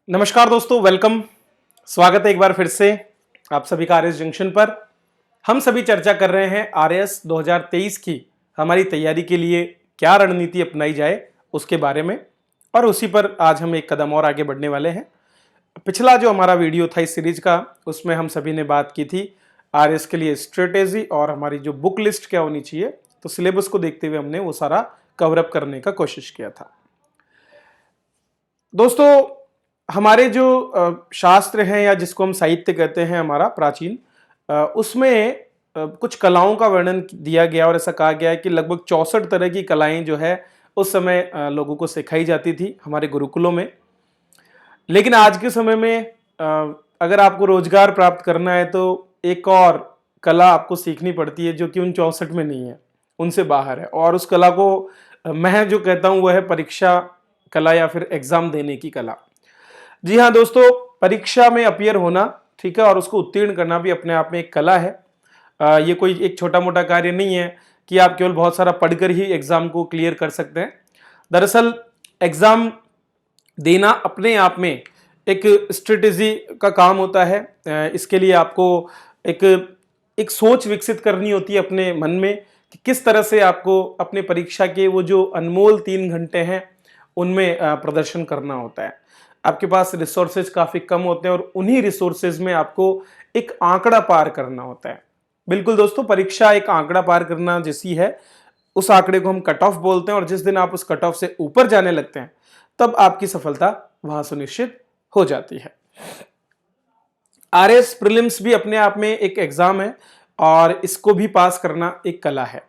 नमस्कार दोस्तों, वेलकम। स्वागत है एक बार फिर से आप सभी का आरएस जंक्शन पर। हम सभी चर्चा कर रहे हैं आरएस 2023 की हमारी तैयारी के लिए क्या रणनीति अपनाई जाए उसके बारे में, और उसी पर आज हम एक कदम और आगे बढ़ने वाले हैं। पिछला जो हमारा वीडियो था इस सीरीज का, उसमें हम सभी ने बात की थी आरएस के लिए स्ट्रेटेजी और हमारी जो बुक लिस्ट क्या होनी चाहिए। तो सिलेबस को देखते हुए हमने वो सारा कवर अप करने का कोशिश किया था। दोस्तों, हमारे जो शास्त्र हैं या जिसको हम साहित्य कहते हैं हमारा प्राचीन, उसमें कुछ कलाओं का वर्णन दिया गया और ऐसा कहा गया है कि लगभग 64 तरह की कलाएं जो है उस समय लोगों को सिखाई जाती थी हमारे गुरुकुलों में। लेकिन आज के समय में अगर आपको रोजगार प्राप्त करना है तो एक और कला आपको सीखनी पड़ती है जो कि उन 64 में नहीं है, उनसे बाहर है। और उस कला को मैं जो कहता हूं वह है परीक्षा कला या फिर एग्जाम देने की कला। जी हाँ दोस्तों, परीक्षा में अपीयर होना, ठीक है, और उसको उत्तीर्ण करना भी अपने आप में एक कला है। ये कोई एक छोटा मोटा कार्य नहीं है कि आप केवल बहुत सारा पढ़कर ही एग्जाम को क्लियर कर सकते हैं। दरअसल एग्जाम देना अपने आप में एक स्ट्रेटेजी का काम होता है। इसके लिए आपको एक एक सोच विकसित करनी होती है अपने मन में कि किस तरह से आपको अपने परीक्षा के वो जो अनमोल 3 घंटे हैं उनमें प्रदर्शन करना होता है। आपके पास रिसोर्सेज काफी कम होते हैं और उन्हीं रिसोर्सेज में आपको एक आंकड़ा पार करना होता है। बिल्कुल दोस्तों, परीक्षा एक आंकड़ा पार करना जैसी है। उस आंकड़े को हम कट ऑफ बोलते हैं और जिस दिन आप उस कट ऑफ से ऊपर जाने लगते हैं तब आपकी सफलता वहां सुनिश्चित हो जाती है। आरएस प्रीलिम्स भी अपने आप में एक एग्जाम है और इसको भी पास करना एक कला है,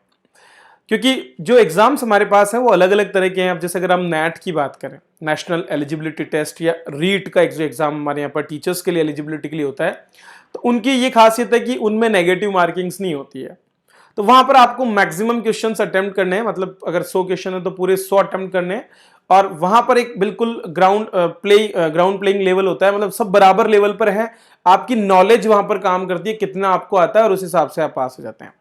क्योंकि जो एग्जाम्स हमारे पास हैं वो अलग अलग तरह के हैं। अब जैसे अगर हम नेट की बात करें, नेशनल एलिजिबिलिटी टेस्ट, या रीट का एक जो एग्जाम हमारे यहाँ पर टीचर्स के लिए एलिजिबिलिटी के लिए होता है, तो उनकी ये खासियत है कि उनमें नेगेटिव मार्किंग्स नहीं होती है। तो वहां पर आपको मैक्सिमम क्वेश्चंस अटेम्प्ट करने हैं, मतलब अगर 100 क्वेश्चन है तो पूरे 100 अटेम्प्ट करने हैं। और वहां पर एक बिल्कुल ग्राउंड प्लेइंग लेवल होता है, मतलब सब बराबर लेवल पर है। आपकी नॉलेज वहां पर काम करती है, कितना आपको आता है और उस हिसाब से आप पास हो जाते हैं।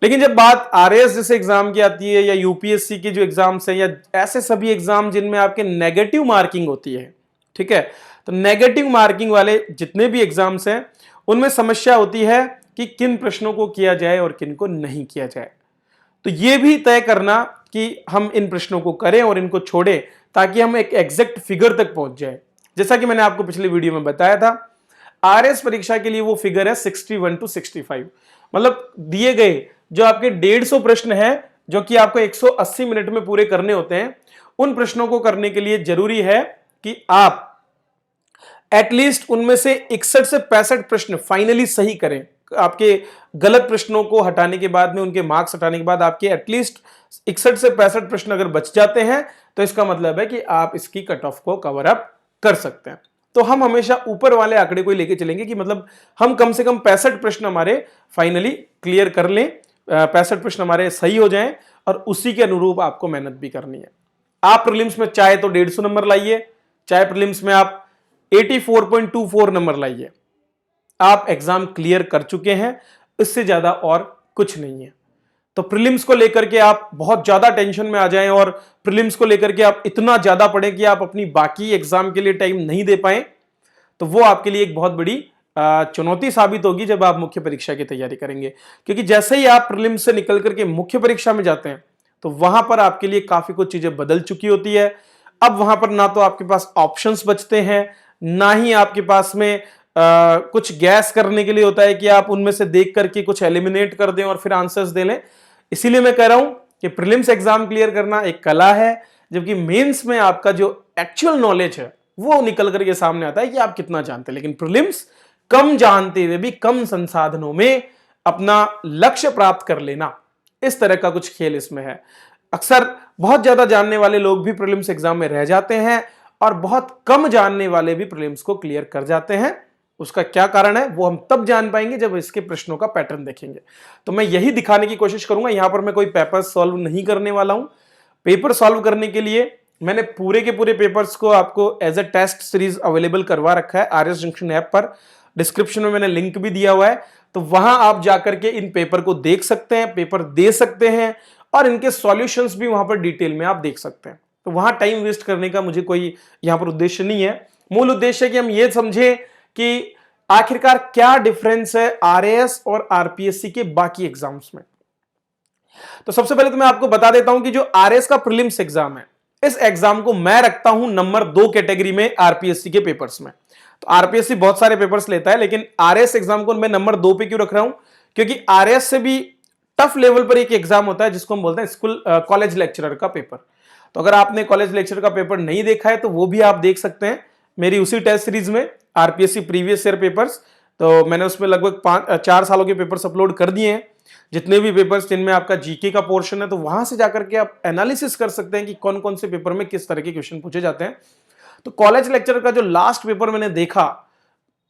लेकिन जब बात आरएएस जैसे एग्जाम की आती है या यूपीएससी के जो एग्जाम्स हैं या ऐसे सभी एग्जाम जिनमें आपके नेगेटिव मार्किंग होती है, ठीक है, तो नेगेटिव मार्किंग वाले जितने भी एग्जाम्स हैं उनमें समस्या होती है कि किन प्रश्नों को किया जाए और किन को नहीं किया जाए। तो यह भी तय करना कि हम इन प्रश्नों को करें और इनको छोड़ें ताकि हम एक एग्जैक्ट फिगर तक पहुंच जाए। जैसा कि मैंने आपको पिछले वीडियो में बताया था, आरएस परीक्षा के लिए वो फिगर है 61 to 65। मतलब दिए गए जो आपके 150 प्रश्न हैं जो कि आपको 180 मिनट में पूरे करने होते हैं, उन प्रश्नों को करने के लिए जरूरी है कि आप एटलीस्ट उनमें से 61 से 65 प्रश्न फाइनली सही करें। आपके गलत प्रश्नों को हटाने के बाद में, उनके मार्क्स हटाने के बाद आपके एटलीस्ट 61 से 65 प्रश्न अगर बच जाते हैं तो इसका मतलब है कि आप इसकी कट ऑफ को कवर अप कर सकते हैं। तो हम हमेशा ऊपर वाले आंकड़े को लेके चलेंगे कि मतलब हम कम से कम 65 प्रश्न हमारे फाइनली क्लियर कर लें, 65 प्रश्न हमारे सही हो जाएं, और उसी के अनुरूप आपको मेहनत भी करनी है। आप प्रीलिम्स में चाहे तो 150 नंबर लाइए, चाहे प्रीलिम्स में आप 84.24 नंबर लाइए, आप एग्जाम क्लियर कर चुके हैं। इससे ज्यादा और कुछ नहीं है। तो प्रीलिम्स को लेकर के आप बहुत ज्यादा टेंशन में आ जाएं और प्रीलिम्स को लेकर के आप इतना ज्यादा पढ़ें कि आप अपनी बाकी एग्जाम के लिए टाइम नहीं दे पाएं, तो वो आपके लिए एक बहुत बड़ी चुनौती साबित होगी जब आप मुख्य परीक्षा की तैयारी करेंगे। क्योंकि जैसे ही आप प्रीलिम्स से निकल करके मुख्य परीक्षा में जाते हैं तो वहां पर आपके लिए काफी कुछ चीजें बदल चुकी होती है। अब वहां पर ना तो आपके पास ऑप्शंस बचते हैं, ना ही आपके पास में कुछ गैस करने के लिए होता है कि आप उनमें से देख करके कुछ एलिमिनेट कर दें और फिर आंसर्स दे लें। इसीलिए मैं कह रहा हूं कि प्रीलिम्स एग्जाम क्लियर करना एक कला है, जबकि मेंस में आपका जो एक्चुअल नॉलेज है वो निकल करके सामने आता है कि आप कितना जानते हैं। लेकिन प्रीलिम्स कम जानते हुए भी कम संसाधनों में अपना लक्ष्य प्राप्त कर लेना, इस तरह का कुछ खेल इसमें है। अक्सर बहुत ज्यादा जानने वाले लोग भी प्रीलिम्स एग्जाम में रह जाते हैं और बहुत कम जानने वाले भी प्रीलिम्स को क्लियर कर जाते हैं। उसका क्या कारण है वो हम तब जान पाएंगे जब इसके प्रश्नों का पैटर्न देखेंगे। तो मैं यही दिखाने की कोशिश करूंगा। यहां पर मैं कोई पेपर सॉल्व नहीं करने वाला हूं। पेपर सॉल्व करने के लिए मैंने पूरे के पूरे पेपर्स को आपको as a test series available करवा रखा है आरएस जंक्शन ऐप पर। डिस्क्रिप्शन में मैंने लिंक भी दिया हुआ है, तो वहां आप जाकर के इन पेपर को देख सकते हैं, पेपर दे सकते हैं और इनके सॉल्यूशंस भी वहां पर डिटेल में आप देख सकते हैं। तो वहां टाइम वेस्ट करने का मुझे कोई यहां पर उद्देश्य नहीं है। मूल उद्देश्य है कि हम ये समझें कि आखिरकार क्या डिफरेंस है आरएएस और आरपीएससी के बाकी एग्जाम्स में। तो सबसे पहले तो मैं आपको बता देता हूं कि जो आरएएस का प्रीलिम्स एग्जाम है, इस एग्जाम को मैं रखता हूं नंबर 2 कैटेगरी में आरपीएससी के पेपर्स में। तो आरपीएससी बहुत सारे पेपर्स लेता है, लेकिन आरएएस एग्जाम को मैं नंबर 2 पे क्यों रख रहा हूं? क्योंकि आरएएस से भी टफ लेवल पर एक एग्जाम होता है जिसको हम बोलते हैं स्कूल कॉलेज लेक्चरर का पेपर। तो अगर आपने कॉलेज लेक्चरर का पेपर नहीं देखा है तो वो भी आप देख सकते हैं मेरी उसी टेस्ट सीरीज में, आरपीएससी प्रीवियस ईयर पेपर्स। तो मैंने उसमें लगभग 4 सालों के पेपर्स अपलोड कर दिए हैं, जितने भी पेपर्स जिनमें आपका जीके का पोर्शन है, तो वहां से जाकर के आप एनालिसिस कर सकते हैं कि कौन कौन से पेपर में किस तरह के क्वेश्चन पूछे जाते हैं। तो कॉलेज लेक्चरर का जो लास्ट पेपर मैंने देखा,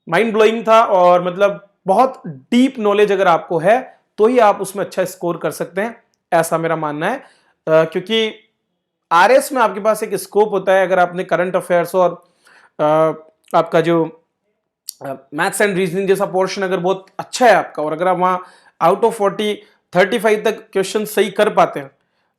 माइंड ब्लोइंग था, और मतलब बहुत डीप नॉलेज अगर आपको है तो ही आप उसमें अच्छा स्कोर कर सकते हैं, ऐसा मेरा मानना है। क्योंकि आरएस में आपके पास एक स्कोप होता है, अगर आपने करंट अफेयर्स और आपका जो मैथ्स एंड रीजनिंग जैसा पोर्शन अगर बहुत अच्छा है आपका, और अगर आप वहां आउट ऑफ 35 तक क्वेश्चन सही कर पाते हैं,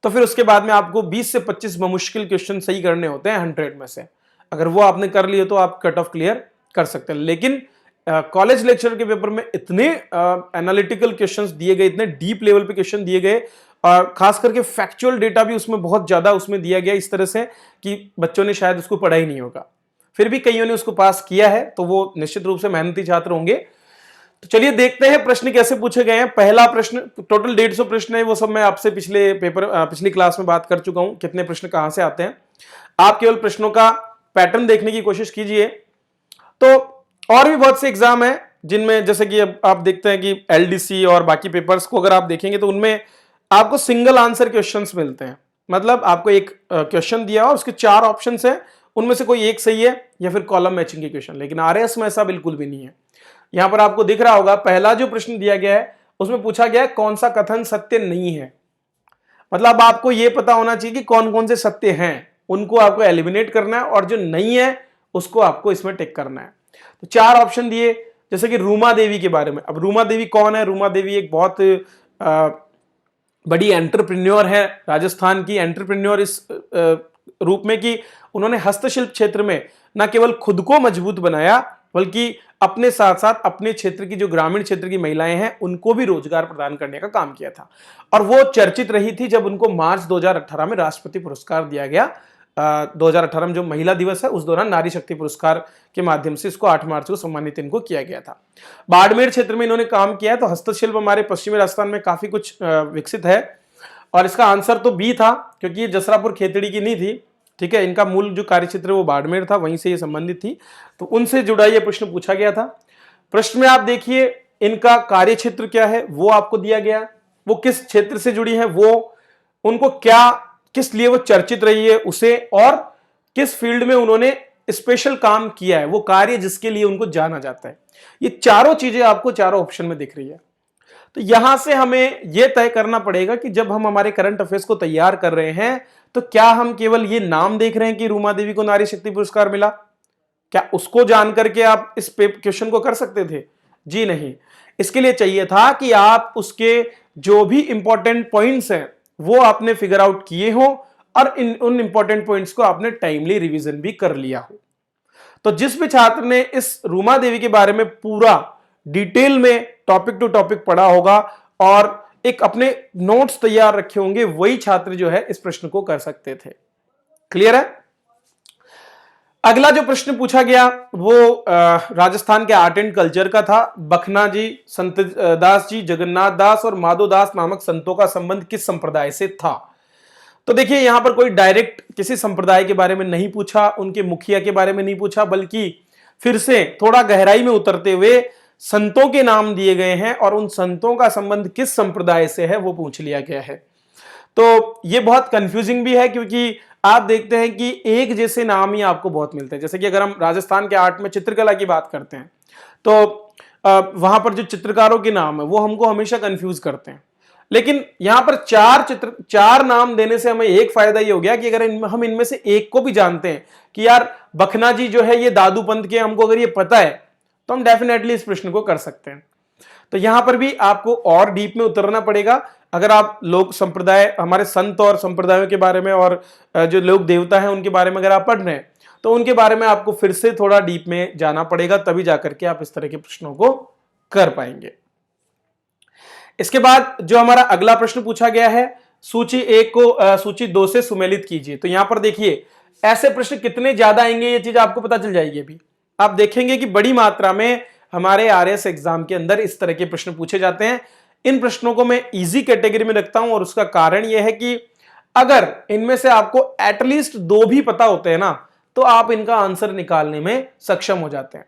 तो फिर उसके बाद में आपको 20 से 25 मुश्किल क्वेश्चन सही करने होते हैं 100 में से। अगर वो आपने कर लिए तो आप कट ऑफ क्लियर कर सकते हैं। लेकिन कॉलेज लेक्चर के पेपर में इतने एनालिटिकल क्वेश्चंस दिए गए, इतने डीप लेवल पे क्वेश्चन दिए गए, और खास करके फैक्चुअल डेटा भी उसमें बहुत ज्यादा उसमें दिया गया, इस तरह से कि बच्चों ने शायद उसको पढ़ा ही नहीं होगा। फिर भी कईयों ने उसको पास किया है, तो वो निश्चित रूप से मेहनती छात्र होंगे। तो चलिए देखते हैं प्रश्न कैसे पूछे गए हैं। पहला प्रश्न, टोटल 150 प्रश्न है, वो सब मैं आपसे पिछली क्लास में बात कर चुका हूं, कितने प्रश्न कहां से आते हैं। आप केवल प्रश्नों का पैटर्न देखने की कोशिश कीजिए। तो और भी बहुत से एग्जाम है जिनमें, जैसे कि अब आप देखते हैं कि एलडीसी और बाकी पेपर्स को अगर आप देखेंगे तो उनमें आपको सिंगल आंसर क्वेश्चंस मिलते हैं। मतलब आपको एक क्वेश्चन दिया और उसके 4 ऑप्शंस हैं, उनमें से कोई एक सही है या फिर कॉलम मैचिंग के क्वेश्चन। लेकिन आरएएस में ऐसा बिल्कुल भी नहीं है। यहां पर आपको दिख रहा होगा, पहला जो प्रश्न दिया गया है उसमें पूछा गया है कौन सा कथन सत्य नहीं है। मतलब आपको यह पता होना चाहिए कि कौन कौन से सत्य हैं, उनको आपको एलिमिनेट करना है, और जो नहीं है उसको आपको इसमें टिक करना है। तो 4 ऑप्शन दिए, जैसे कि रूमा देवी के बारे में। अब रूमा देवी कौन है? रूमा देवी एक बहुत बड़ी एंटरप्रेन्योर है, राजस्थान की एंटरप्रेन्योर इस रूप में कि उन्होंने हस्तशिल्प क्षेत्र में न केवल खुद को मजबूत बनाया, बल्कि अपने साथ साथ अपने क्षेत्र की जो ग्रामीण क्षेत्र की महिलाएं हैं उनको भी रोजगार प्रदान करने का काम किया था। और वो चर्चित रही थी जब उनको मार्च 2018 में राष्ट्रपति पुरस्कार दिया गया। 2018 में जो महिला दिवस है उस दौरान नारी शक्ति पुरस्कार के माध्यम से इसको 8 मार्च को सम्मानित इनको किया गया था। बाड़मेर क्षेत्र में इन्होंने काम किया है। तो हस्तशिल्प हमारे पश्चिमी राजस्थान में काफी कुछ विकसित है, और इसका आंसर तो बी था, क्योंकि ये जसरापुर खेतड़ी की नहीं थी। ठीक है, इनका मूल जो कार्यक्षेत्र वो बाड़मेर था, वहीं से ये संबंधित थी, तो उनसे जुड़ा ये प्रश्न पूछा गया था। प्रश्न में आप देखिए इनका कार्यक्षेत्र क्या है वो आपको दिया गया, वो किस क्षेत्र से जुड़ी है, वो उनको क्या किस लिए वो चर्चित रही है उसे, और किस फील्ड में उन्होंने स्पेशल काम किया है, वो कार्य जिसके लिए उनको जाना जाता है। ये चारों चीजें आपको चारों ऑप्शन में दिख रही है। तो यहां से हमें यह तय करना पड़ेगा कि जब हम हमारे करंट अफेयर्स को तैयार कर रहे हैं तो क्या हम केवल ये नाम देख रहे हैं कि रूमा देवी को नारी शक्ति पुरस्कार मिला, क्या उसको जान करके आप इस क्वेश्चन को कर सकते थे? जी नहीं। इसके लिए चाहिए था कि आप उसके जो भी इंपॉर्टेंट पॉइंट्स हैं वो आपने फिगर आउट किए हो, और उन इंपॉर्टेंट पॉइंट्स को आपने टाइमली रिवीजन भी कर लिया हो। तो जिस भी छात्र ने इस रूमा देवी के बारे में पूरा डिटेल में टॉपिक टू टॉपिक पढ़ा होगा और एक अपने नोट्स तैयार रखे होंगे, वही छात्र जो है इस प्रश्न को कर सकते थे। क्लियर है? अगला जो प्रश्न पूछा गया वो राजस्थान के आर्ट एंड कल्चर का था। बखना जी, संत दास जी, जगन्नाथ दास और माधो दास नामक संतों का संबंध किस संप्रदाय से था? तो देखिए यहां पर कोई डायरेक्ट किसी संप्रदाय के बारे में नहीं पूछा, उनके मुखिया के बारे में नहीं पूछा, बल्कि फिर से थोड़ा गहराई में उतरते हुए संतों के नाम दिए गए हैं और उन संतों का संबंध किस संप्रदाय से है वो पूछ लिया गया है। तो ये बहुत कंफ्यूजिंग भी है, क्योंकि आप देखते हैं कि एक जैसे नाम ही आपको बहुत मिलते हैं। जैसे कि अगर हम राजस्थान के आर्ट में चित्रकला की बात करते हैं तो वहां पर जो चित्रकारों के नाम है वो हमको हमेशा कंफ्यूज करते हैं। लेकिन यहां पर चार नाम देने से हमें एक फायदा ये हो गया कि अगर हम इनमें से एक को भी जानते हैं कि यार बखना जी जो है ये दादू पंथ के, हमको अगर ये पता है तो हम डेफिनेटली इस प्रश्न को कर सकते हैं। तो यहां पर भी आपको और डीप में उतरना पड़ेगा। अगर आप लोग संप्रदाय, हमारे संत और संप्रदायों के बारे में और जो लोग देवता हैं उनके बारे में अगर आप पढ़ रहे हैं तो उनके बारे में आपको फिर से थोड़ा डीप में जाना पड़ेगा, तभी जाकर के आप इस तरह के प्रश्नों को कर पाएंगे। इसके बाद जो हमारा अगला प्रश्न पूछा गया है, सूची 1 को सूची 2 से सुमेलित कीजिए। तो यहां पर देखिए ऐसे प्रश्न कितने ज्यादा आएंगे ये चीज आपको पता चल जाएगी। अभी आप देखेंगे कि बड़ी मात्रा में हमारे आरएस एग्जाम के अंदर इस तरह के प्रश्न पूछे जाते हैं। इन प्रश्नों को मैं इजी कैटेगरी में रखता हूं और उसका कारण यह है कि अगर इनमें से आपको एटलीस्ट 2 भी पता होते हैं ना तो आप इनका आंसर निकालने में सक्षम हो जाते हैं।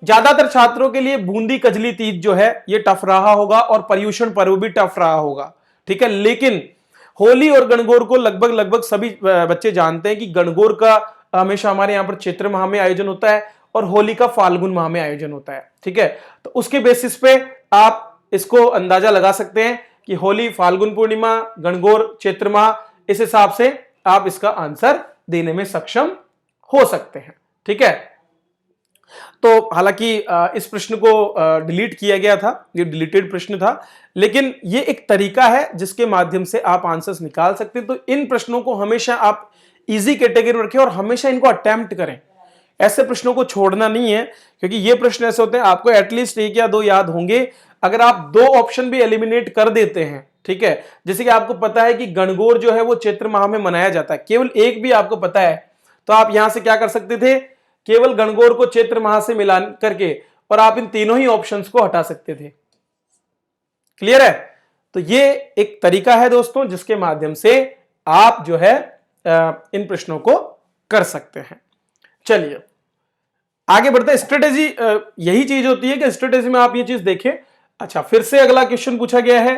ज्यादातर छात्रों के लिए बूंदी कजली तीज जो है ये टफ रहा होगा और पर्युषण पर्व भी टफ रहा होगा, ठीक है। लेकिन होली और गणगौर को लगभग सभी बच्चे जानते हैं कि गणगौर का हमेशा हमारे यहाँ पर चैत्र माह में आयोजन होता है और होली का फाल्गुन माह में आयोजन होता है, ठीक है। तो उसके बेसिस पे आप इसको अंदाजा लगा सकते हैं कि होली फाल्गुन पूर्णिमा, गणगौर चैत्र माह, इस हिसाब से आप इसका आंसर देने में सक्षम हो सकते हैं, ठीक है। तो हालांकि इस प्रश्न को डिलीट किया गया था, ये डिलीटेड प्रश्न था, लेकिन ये एक तरीका है जिसके माध्यम से आप आंसर्स निकाल सकते हैं। तो इन प्रश्नों को हमेशा आप इजी कैटेगरी में रखें और हमेशा इनको अटेम्प्ट करें। ऐसे प्रश्नों को छोड़ना नहीं है, क्योंकि ये प्रश्न ऐसे होते हैं आपको एटलीस्ट 1 या 2 याद होंगे। अगर आप 2 ऑप्शन भी एलिमिनेट कर देते हैं, ठीक है, जैसे कि आपको पता है कि गणगौर जो है वो चैत्र माह में मनाया जाता है, केवल एक भी आपको पता है, तो आप यहां से क्या कर सकते थे, केवल गणगौर को चैत्र माह से मिलान करके और आप इन तीनों ही ऑप्शंस को हटा सकते थे। क्लियर है? तो ये एक तरीका है दोस्तों जिसके माध्यम से आप जो है इन प्रश्नों को कर सकते हैं। चलिए आगे बढ़ते हैं। स्ट्रेटेजी यही चीज होती है कि स्ट्रेटेजी में आप ये चीज देखें। अच्छा, फिर से अगला क्वेश्चन पूछा गया है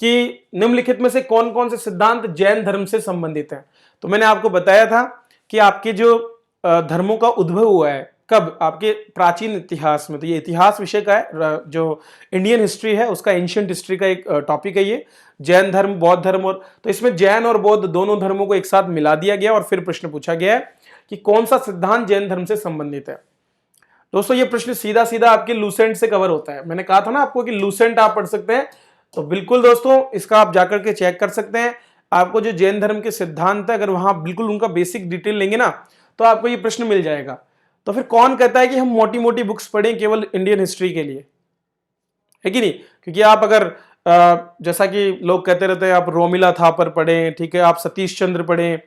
कि निम्नलिखित में से कौन कौन से सिद्धांत जैन धर्म से संबंधित हैं। तो मैंने आपको बताया था कि आपके जो धर्मों का उद्भव हुआ है कब, आपके प्राचीन इतिहास में। तो ये इतिहास विषय का है, जो इंडियन हिस्ट्री है उसका, एंशिएंट हिस्ट्री का एक टॉपिक है ये, जैन धर्म बौद्ध धर्म। और तो इसमें जैन और बौद्ध दोनों धर्मों को एक साथ मिला दिया गया और फिर प्रश्न पूछा गया है कि कौन सा सिद्धांत जैन धर्म से संबंधित है। दोस्तों ये प्रश्न सीधा सीधा आपके लूसेंट से कवर होता है। मैंने कहा था ना आपको कि लूसेंट आप पढ़ सकते हैं, तो बिल्कुल दोस्तों इसका आप जाकर के चेक कर सकते हैं। आपको जो जैन धर्म के सिद्धांत है, अगर वहां बिल्कुल उनका बेसिक डिटेल लेंगे ना तो आपको ये प्रश्न मिल जाएगा। तो फिर कौन कहता है कि हम मोटी मोटी बुक्स पढ़ें केवल इंडियन हिस्ट्री के लिए, है कि नहीं? क्योंकि आप अगर जैसा कि लोग कहते रहते हैं आप रोमिला थापर पढ़ें, ठीक है, आप सतीश चंद्र पढ़ें,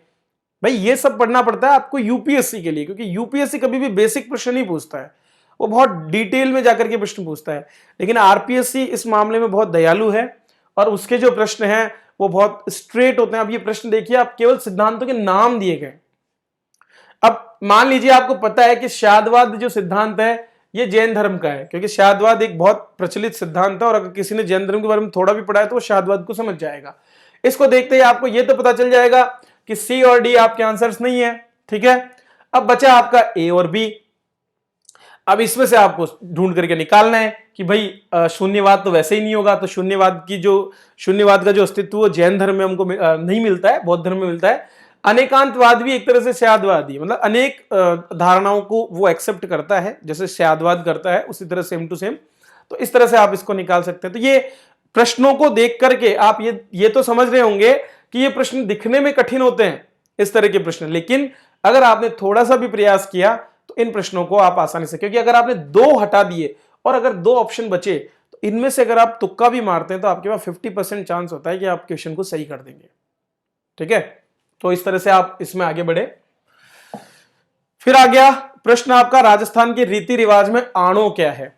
भाई ये सब पढ़ना पड़ता है आपको यूपीएससी के लिए, क्योंकि यूपीएससी कभी भी बेसिक प्रश्न नहीं पूछता है, वो बहुत डिटेल में जाकर के प्रश्न पूछता है। लेकिन आरपीएससी इस मामले में बहुत दयालु है और उसके जो प्रश्न हैं वो बहुत स्ट्रेट होते हैं। अब ये प्रश्न देखिए, आप केवल सिद्धांतों के नाम दिए गए। अब मान लीजिए आपको पता है कि शादवाद जो सिद्धांत है ये जैन धर्म का है, क्योंकि शादवाद एक बहुत प्रचलित सिद्धांत है और अगर किसी ने जैन धर्म के बारे में थोड़ा भी पढ़ा है तो वो शादवाद को समझ जाएगा। इसको देखते ही आपको ये तो पता चल जाएगा कि सी और डी आपके आंसर्स नहीं है, ठीक है। अब बचा आपका ए और बी। अब इसमें से आपको ढूंढ करके निकालना है कि भाई शून्यवाद तो वैसे ही नहीं होगा, तो शून्यवाद का जो अस्तित्व वो जैन धर्म में हमको नहीं मिलता है, बौद्ध धर्म में मिलता है। अनेकांतवाद भी एक तरह से शादवादी, मतलब अनेक धारणाओं को वो एक्सेप्ट करता है, जैसे शादवाद करता है उसी तरह सेम टू सेम। तो इस तरह से आप इसको निकाल सकते हैं। तो ये प्रश्नों को देख करके आप ये तो समझ रहे होंगे कि ये प्रश्न दिखने में कठिन होते हैं, इस तरह के प्रश्न, लेकिन अगर आपने थोड़ा सा भी प्रयास किया तो इन प्रश्नों को आप आसानी से, क्योंकि अगर आपने 2 हटा दिए और अगर 2 ऑप्शन बचे तो इनमें से अगर आप तुक्का भी मारते हैं तो आपके पास 50% चांस होता है कि आप क्वेश्चन को सही कर देंगे, ठीक है। तो इस तरह से आप इसमें आगे बढ़े। फिर आ गया प्रश्न आपका, राजस्थान के रीति रिवाज में आणो क्या है।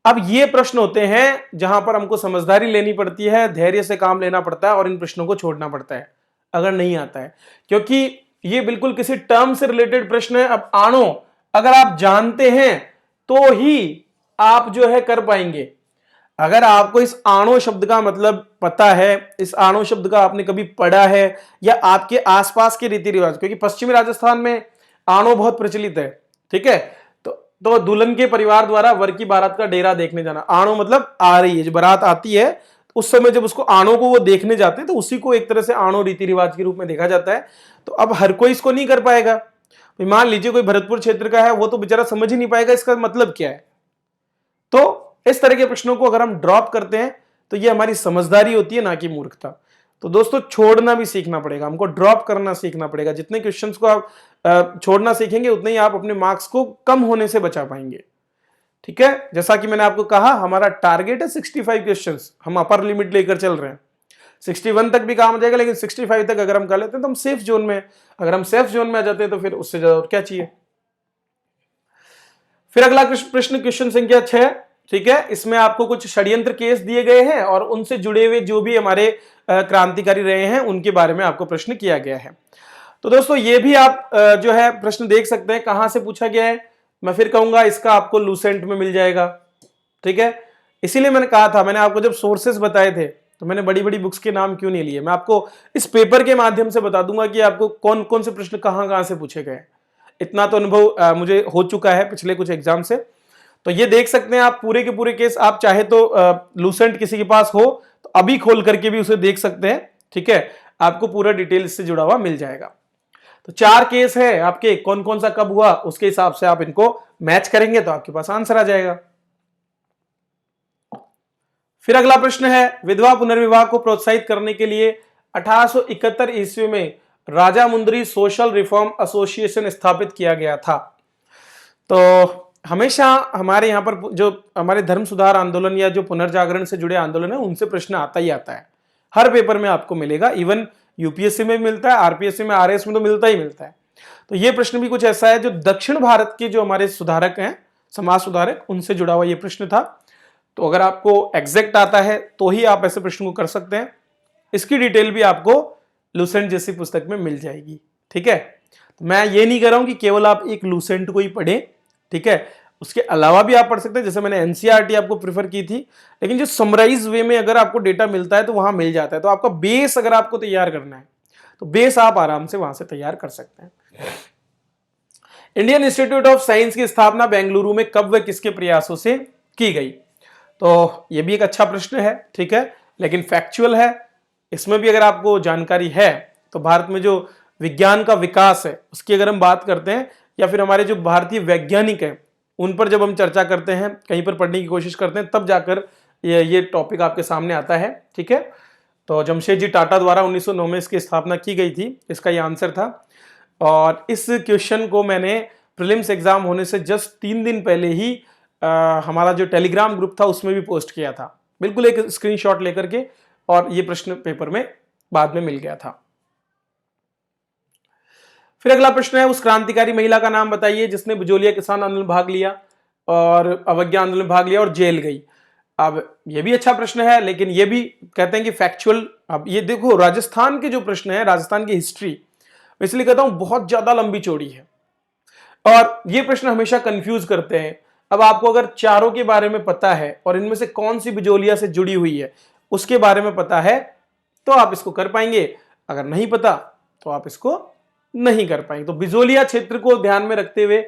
अब ये प्रश्न होते हैं जहां पर हमको समझदारी लेनी पड़ती है, धैर्य से काम लेना पड़ता है और इन प्रश्नों को छोड़ना पड़ता है अगर नहीं आता है, क्योंकि ये बिल्कुल किसी टर्म से रिलेटेड प्रश्न है। अब आणो अगर आप जानते हैं तो ही आप जो है कर पाएंगे। अगर आपको इस आणो शब्द का मतलब पता है, इस आणो शब्द का आपने कभी पढ़ा है या आपके आसपास के रीति रिवाज, क्योंकि पश्चिमी राजस्थान में आणो बहुत प्रचलित है, ठीक है। तो दुल्हन के परिवार द्वारा वर की बारात का डेरा देखने जाना, आणो मतलब आ रही है, जब बारात आती है तो उस समय जब उसको आणो को वो देखने जाते हैं तो उसी को एक तरह से आणो रीति रिवाज के रूप में देखा जाता है। तो अब हर कोई इसको नहीं कर पाएगा। मान लीजिए कोई भरतपुर क्षेत्र का है, वो तो बेचारा समझ ही नहीं पाएगा इसका मतलब क्या है। तो इस तरह के प्रश्नों को अगर हम ड्रॉप करते हैं तो ये हमारी समझदारी होती है, ना कि मूर्खता। तो दोस्तों छोड़ना भी सीखना पड़ेगा, हमको ड्रॉप करना सीखना पड़ेगा। जितने क्वेश्चंस को आप छोड़ना सीखेंगे उतने ही आप अपने मार्क्स को कम होने से बचा पाएंगे। ठीक है, जैसा कि मैंने आपको कहा हमारा टारगेट है 65 क्वेश्चंस, हम अपर लिमिट लेकर चल रहे हैं। 61 तक भी काम हो जाएगा, लेकिन 65 तक अगर हम कर लेते हैं तो हम सेफ जोन में। अगर हम सेफ जोन में आ जाते हैं तो फिर उससे ज्यादा और क्या चाहिए। फिर अगला प्रश्न क्वेश्चन संख्या 6। ठीक है, इसमें आपको कुछ षड्यंत्र केस दिए गए हैं और उनसे जुड़े हुए जो भी हमारे क्रांतिकारी रहे हैं उनके बारे में आपको प्रश्न किया गया है। तो दोस्तों ये भी आप जो है प्रश्न देख सकते हैं कहां से पूछा गया है। मैं फिर कहूंगा इसका आपको लूसेंट में मिल जाएगा। ठीक है, इसीलिए मैंने कहा था, मैंने आपको जब सोर्सेस बताए थे तो मैंने बड़ी बड़ी बुक्स के नाम क्यों नहीं लिए। मैं आपको इस पेपर के माध्यम से बता दूंगा कि आपको कौन कौन से प्रश्न कहां कहां से पूछे गए। इतना तो अनुभव मुझे हो चुका है पिछले कुछ एग्जाम से। तो ये देख सकते हैं आप पूरे के पूरे केस, आप चाहे तो लूसेंट किसी के पास हो तो अभी खोल करके भी उसे देख सकते हैं। ठीक है, आपको पूरा डिटेल इससे जुड़ा हुआ मिल जाएगा। तो 4 केस है आपके, कौन कौन सा कब हुआ उसके हिसाब से आप इनको मैच करेंगे तो आपके पास आंसर आ जाएगा। फिर अगला प्रश्न है, विधवा पुनर्विवाह को प्रोत्साहित करने के लिए 1871 ईस्वी में राजामुंदरी सोशल रिफॉर्म एसोसिएशन स्थापित किया गया था। तो हमेशा हमारे यहाँ पर जो हमारे धर्म सुधार आंदोलन या जो पुनर्जागरण से जुड़े आंदोलन है उनसे प्रश्न आता ही आता है, हर पेपर में आपको मिलेगा। इवन यूपीएससी में मिलता है, आरपीएससी में, आरएस में तो मिलता ही मिलता है। तो ये प्रश्न भी कुछ ऐसा है जो दक्षिण भारत के जो हमारे सुधारक हैं, समाज सुधारक, उनसे जुड़ा हुआ ये प्रश्न था। तो अगर आपको एग्जैक्ट आता है तो ही आप ऐसे प्रश्न को कर सकते हैं। इसकी डिटेल भी आपको लूसेंट जैसी पुस्तक में मिल जाएगी। ठीक है, तो मैं ये नहीं कर रहा हूं कि केवल आप एक लूसेंट को ही पढ़ें। ठीक है, उसके अलावा भी आप पढ़ सकते हैं, जैसे मैंने एनसीईआरटी आपको प्रेफर की थी, लेकिन जो समराइज वे में अगर आपको डेटा मिलता है तो वहां मिल जाता है। तो आपका बेस अगर आपको तैयार करना है तो बेस आप आराम से वहां से तैयार कर सकते हैं। इंडियन इंस्टीट्यूट ऑफ साइंस की स्थापना बेंगलुरु में कब व किसके प्रयासों से की गई। तो यह भी एक अच्छा प्रश्न है। ठीक है, लेकिन फैक्चुअल है। इसमें भी अगर आपको जानकारी है तो भारत में जो विज्ञान का विकास है उसकी अगर हम बात करते हैं, या फिर हमारे जो भारतीय वैज्ञानिक हैं उन पर जब हम चर्चा करते हैं, कहीं पर पढ़ने की कोशिश करते हैं, तब जाकर ये टॉपिक आपके सामने आता है। ठीक है, तो जमशेदजी टाटा द्वारा 1909 में इसकी स्थापना की गई थी, इसका ये आंसर था। और इस क्वेश्चन को मैंने प्रीलिम्स एग्जाम होने से जस्ट 3 दिन पहले ही हमारा जो टेलीग्राम ग्रुप था उसमें भी पोस्ट किया था, बिल्कुल एक स्क्रीनशॉट लेकर के, और ये प्रश्न पेपर में बाद में मिल गया था। फिर अगला प्रश्न है, उस क्रांतिकारी महिला का नाम बताइए जिसने बिजोलिया किसान आंदोलन में भाग लिया और अवज्ञा आंदोलन में भाग लिया और जेल गई। अब ये भी अच्छा प्रश्न है, लेकिन ये भी कहते हैं कि फैक्चुअल। अब ये देखो, राजस्थान के जो प्रश्न है, राजस्थान की हिस्ट्री, इसलिए कहता हूं बहुत ज्यादा लंबी चौड़ी है और ये प्रश्न हमेशा कंफ्यूज करते हैं। अब आपको अगर चारों के बारे में पता है और इनमें से कौन सी बिजोलिया से जुड़ी हुई है उसके बारे में पता है तो आप इसको कर पाएंगे, अगर नहीं पता तो आप इसको नहीं कर पाएंगे। तो बिजोलिया क्षेत्र को ध्यान में रखते हुए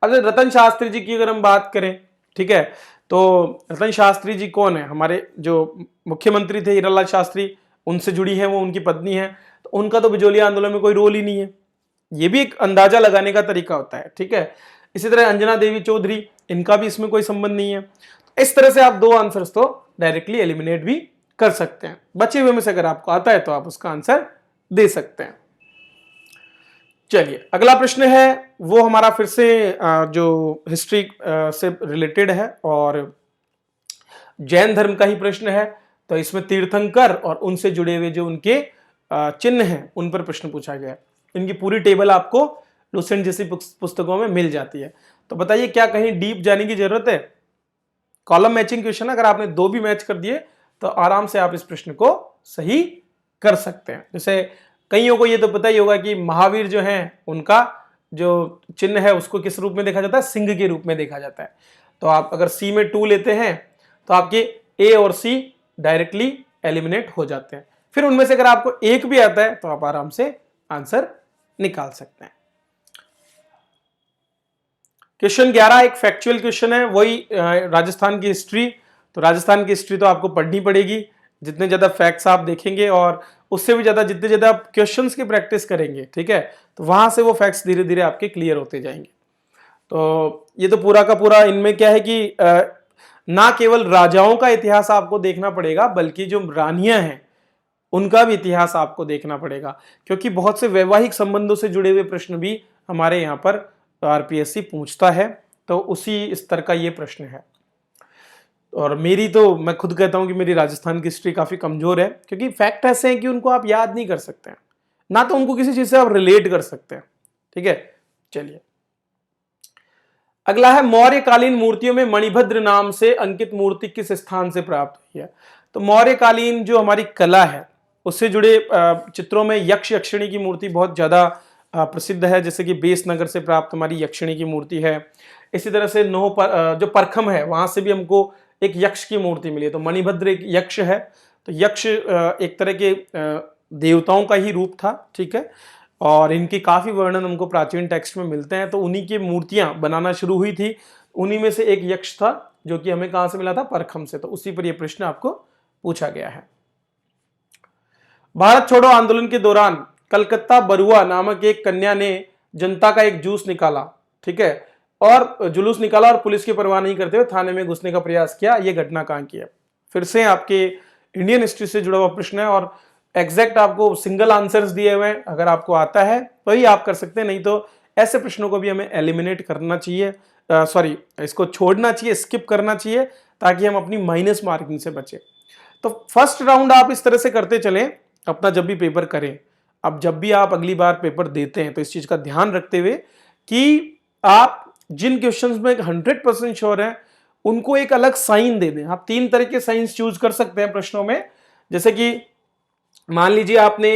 अगर रतन शास्त्री जी की अगर हम बात करें, ठीक है, तो रतन शास्त्री जी कौन है, हमारे जो मुख्यमंत्री थे हीरालाल शास्त्री, उनसे जुड़ी है, वो उनकी पत्नी है, तो उनका तो बिजोलिया आंदोलन में कोई रोल ही नहीं है। ये भी एक अंदाजा लगाने का तरीका होता है। ठीक है, इसी तरह अंजना देवी चौधरी, इनका भी इसमें कोई संबंध नहीं है। इस तरह से आप 2 आंसर्स तो डायरेक्टली एलिमिनेट भी कर सकते हैं। बचे हुए में से अगर आपको आता है तो आप उसका आंसर दे सकते हैं। चलिए अगला प्रश्न है, वो हमारा फिर से जो हिस्ट्री से रिलेटेड है और जैन धर्म का ही प्रश्न है। तो इसमें तीर्थंकर और उनसे जुड़े हुए जो उनके चिन्ह हैं उन पर प्रश्न पूछा गया है। इनकी पूरी टेबल आपको लूसेंट जैसी पुस्तकों में मिल जाती है। तो बताइए क्या कहीं डीप जाने की जरूरत है। कॉलम मैचिंग क्वेश्चन, अगर आपने 2 भी मैच कर दिए तो आराम से आप इस प्रश्न को सही कर सकते हैं। जैसे कईयों को ये तो पता ही होगा कि महावीर जो हैं उनका जो चिन्ह है उसको किस रूप में देखा जाता है, सिंह के रूप में देखा जाता है। तो आप अगर सी में 2 लेते हैं तो आपके ए और सी डायरेक्टली एलिमिनेट हो जाते हैं। फिर उनमें से अगर आपको एक भी आता है तो आप आराम से आंसर निकाल सकते हैं। क्वेश्चन 11 एक फैक्चुअल क्वेश्चन है, वही राजस्थान की हिस्ट्री। तो राजस्थान की हिस्ट्री तो आपको पढ़नी पड़ेगी। जितने ज्यादा फैक्ट्स आप देखेंगे और उससे भी ज्यादा जितने ज्यादा आप क्वेश्चंस की प्रैक्टिस करेंगे, ठीक है, तो वहां से वो फैक्ट्स धीरे धीरे आपके क्लियर होते जाएंगे। तो ये तो पूरा का पूरा, इनमें क्या है कि ना केवल राजाओं का इतिहास आपको देखना पड़ेगा बल्कि जो रानियां हैं उनका भी इतिहास आपको देखना पड़ेगा, क्योंकि बहुत से वैवाहिक संबंधों से जुड़े हुए प्रश्न भी हमारे यहाँ पर आरपीएससी पूछता है। तो उसी स्तर का ये प्रश्न है। और मेरी तो मैं खुद कहता हूं कि मेरी राजस्थान की हिस्ट्री काफी कमजोर है, क्योंकि फैक्ट ऐसे हैं कि उनको आप याद नहीं कर सकते हैं, ना तो उनको किसी चीज से आप रिलेट कर सकते हैं। ठीक है, चलिए अगला है, मौर्यकालीन मूर्तियों में मणिभद्र नाम से अंकित मूर्ति किस स्थान से प्राप्त हुई है? तो मौर्यकालीन जो हमारी कला है उससे जुड़े चित्रों में यक्ष यक्षिणी की मूर्ति बहुत ज्यादा प्रसिद्ध है, जैसे कि बेस नगर से प्राप्त हमारी यक्षिणी की मूर्ति है। इसी तरह से जो परखम है वहां से भी हमको एक यक्ष की मूर्ति मिली है। तो मणिभद्र एक यक्ष है, तो यक्ष एक तरह के देवताओं का ही रूप था। ठीक है, और इनकी काफी वर्णन हमको प्राचीन टेक्स्ट में मिलते हैं। तो उन्हीं की मूर्तियां बनाना शुरू हुई थी, उन्हीं में से एक यक्ष था जो कि हमें कहां से मिला था? परखम से। तो उसी पर यह प्रश्न आपको पूछा गया है। भारत छोड़ो आंदोलन के दौरान कलकत्ता बरुआ नामक एक कन्या ने जनता का एक जूस निकाला, ठीक है, और जुलूस निकाला और पुलिस की परवाह नहीं करते हुए थाने में घुसने का प्रयास किया। यह घटना कहां की है? फिर से आपके इंडियन हिस्ट्री से जुड़ा हुआ प्रश्न है और एग्जैक्ट आपको सिंगल आंसर्स दिए हुए हैं। अगर आपको आता है तो ही आप कर सकते हैं, नहीं तो ऐसे प्रश्नों को भी हमें एलिमिनेट करना चाहिए, इसको छोड़ना चाहिए, स्किप करना चाहिए, ताकि हम अपनी माइनस मार्किंग से बचे। तो फर्स्ट राउंड आप इस तरह से करते चलें अपना जब भी पेपर करें। अब जब भी आप अगली बार पेपर देते हैं तो इस चीज का ध्यान रखते हुए कि आप जिन क्वेश्चंस में 100% श्योर हैं उनको एक अलग साइन दे दें। आप 3 तरह के साइंस चूज कर सकते हैं प्रश्नों में। जैसे कि मान लीजिए आपने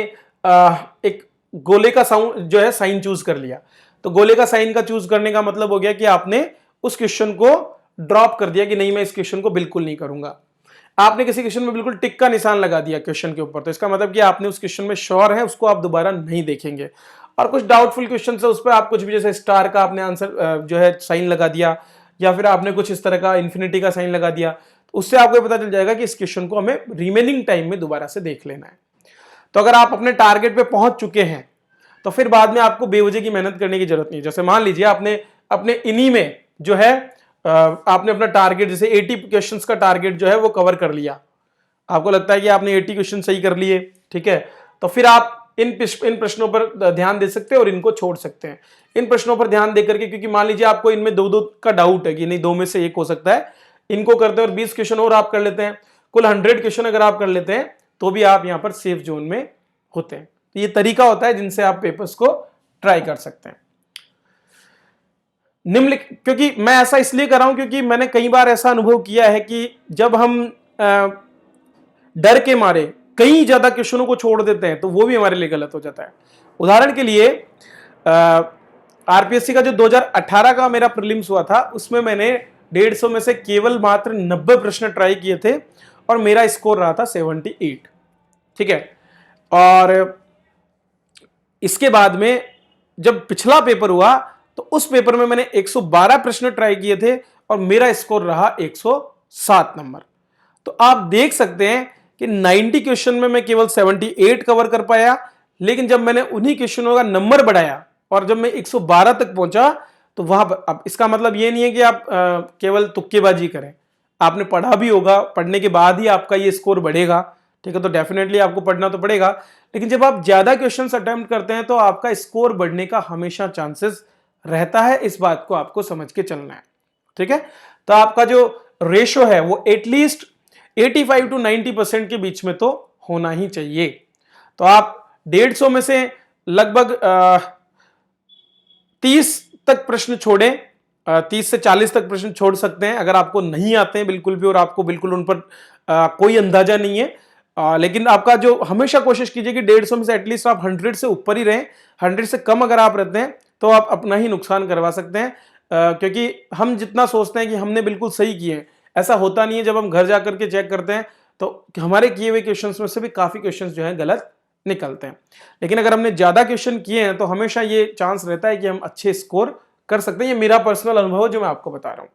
एक गोले का साउंड जो है साइन चूज कर लिया, तो गोले का साइन का चूज करने का मतलब हो गया कि आपने उस क्वेश्चन को ड्रॉप कर दिया कि नहीं मैं इस क्वेश्चन को बिल्कुल नहीं करूंगा। आपने किसी क्वेश्चन में बिल्कुल टिक का निशान लगा दिया क्वेश्चन के ऊपर, तो इसका मतलब कि आपने उस क्वेश्चन में श्योर है, उसको आप दोबारा नहीं देखेंगे। और कुछ डाउटफुल क्वेश्चन है उस पर आप कुछ भी, जैसे स्टार का आपने आंसर जो है साइन लगा दिया, या फिर आपने कुछ इस तरह का इन्फिनिटी का साइन लगा दिया, तो उससे आपको पता चल जाएगा कि इस क्वेश्चन को हमें रिमेनिंग टाइम में दोबारा से देख लेना है। तो अगर आप अपने टारगेट पे पहुंच चुके हैं तो फिर बाद में आपको बेवजह की मेहनत करने की जरूरत नहीं। जैसे मान लीजिए आपने अपने इन्हीं में जो है आपने अपना टारगेट जैसे 80 क्वेश्चंस का टारगेट जो है वो कवर कर लिया, आपको लगता है कि आपने 80 क्वेश्चन सही कर लिए, ठीक है, तो फिर आप इन प्रश्नों पर ध्यान दे सकते हैं और इनको छोड़ सकते हैं। इन प्रश्नों पर ध्यान देकर के, क्योंकि मान लीजिए आपको इनमें 2-2 का डाउट है कि नहीं 2 में से एक हो सकता है, इनको करते हैं और 20 क्वेश्चन और आप कर लेते हैं, कुल 100 क्वेश्चन अगर आप कर लेते हैं तो भी आप यहां पर सेफ जोन में होते हैं। तो ये तरीका होता है जिनसे आप पेपर्स को ट्राई कर सकते हैं। निम्नलिखित, क्योंकि मैं ऐसा इसलिए कर रहा हूं क्योंकि मैंने कई बार ऐसा अनुभव किया है कि जब हम डर के मारे कई ज्यादा क्वेश्चनों को छोड़ देते हैं तो वो भी हमारे लिए गलत हो जाता है। उदाहरण के लिए आरपीएससी का जो 2018 का मेरा प्रीलिम्स हुआ था उसमें मैंने 150 में से केवल मात्र 90 प्रश्न ट्राई किए थे और मेरा स्कोर रहा था 78। ठीक है, और इसके बाद में जब पिछला पेपर हुआ तो उस पेपर में मैंने 112 प्रश्न ट्राई किए थे और मेरा स्कोर रहा 107 नंबर। तो आप देख सकते हैं कि 90 क्वेश्चन में मैं केवल 78 कवर कर पाया, लेकिन जब मैंने उन्हीं क्वेश्चनों का नंबर बढ़ाया और जब मैं 112 तक पहुंचा तो वहां पर, अब इसका मतलब ये नहीं है कि आप केवल तुक्केबाजी करें, आपने पढ़ा भी होगा, पढ़ने के बाद ही आपका ये स्कोर बढ़ेगा। ठीक है, तो डेफिनेटली आपको पढ़ना तो पड़ेगा, लेकिन जब आप ज्यादा क्वेश्चंस अटेम्प्ट करते हैं तो आपका स्कोर बढ़ने का हमेशा चांसेस रहता है। इस बात को आपको समझ के चलना है। ठीक है, तो आपका जो रेशो है वो एटलीस्ट 85 to 90% के बीच में तो होना ही चाहिए। तो आप 150 में से लगभग 30 तक प्रश्न छोड़ें, 30 से 40 तक प्रश्न छोड़ सकते हैं अगर आपको नहीं आते हैं बिल्कुल भी और आपको बिल्कुल उन पर कोई अंदाजा नहीं है। लेकिन आपका जो हमेशा कोशिश कीजिए कि 150 में से एटलीस्ट आप 100 से ऊपर ही रहें। 100 से कम अगर आप रहते हैं तो आप अपना ही नुकसान करवा सकते हैं, क्योंकि हम जितना सोचते हैं कि हमने बिल्कुल सही किए हैं, ऐसा होता नहीं है। जब हम घर जाकर के चेक करते हैं तो हमारे किए हुए क्वेश्चंस में से भी काफी क्वेश्चंस जो है गलत निकलते हैं। लेकिन अगर हमने ज्यादा क्वेश्चन किए हैं तो हमेशा ये चांस रहता है कि हम अच्छे स्कोर कर सकते हैं। ये मेरा पर्सनल अनुभव है जो मैं आपको बता रहा हूं।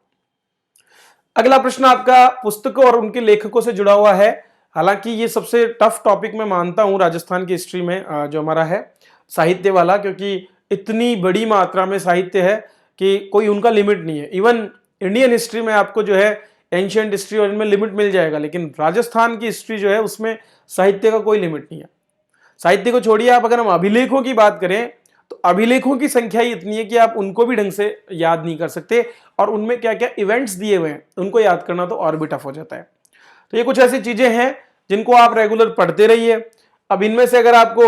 अगला प्रश्न आपका पुस्तकों और उनके लेखकों से जुड़ा हुआ है। हालांकि ये सबसे टफ टॉपिक मैं मानता हूं राजस्थान की हिस्ट्री में जो हमारा है साहित्य वाला, क्योंकि इतनी बड़ी मात्रा में साहित्य है कि कोई उनका लिमिट नहीं है। इवन इंडियन हिस्ट्री में आपको जो है एंशियंट हिस्ट्री और इनमें लिमिट मिल जाएगा, लेकिन राजस्थान की हिस्ट्री जो है उसमें साहित्य का कोई लिमिट नहीं है। साहित्य को छोड़िए, आप अगर हम अभिलेखों की बात करें तो अभिलेखों की संख्या ही इतनी है कि आप उनको भी ढंग से याद नहीं कर सकते, और उनमें क्या क्या इवेंट्स दिए हुए हैं उनको याद करना तो और भी टफ हो जाता है। तो ये कुछ ऐसी चीजें हैं जिनको आप रेगुलर पढ़ते रहिए। अब इनमें से अगर आपको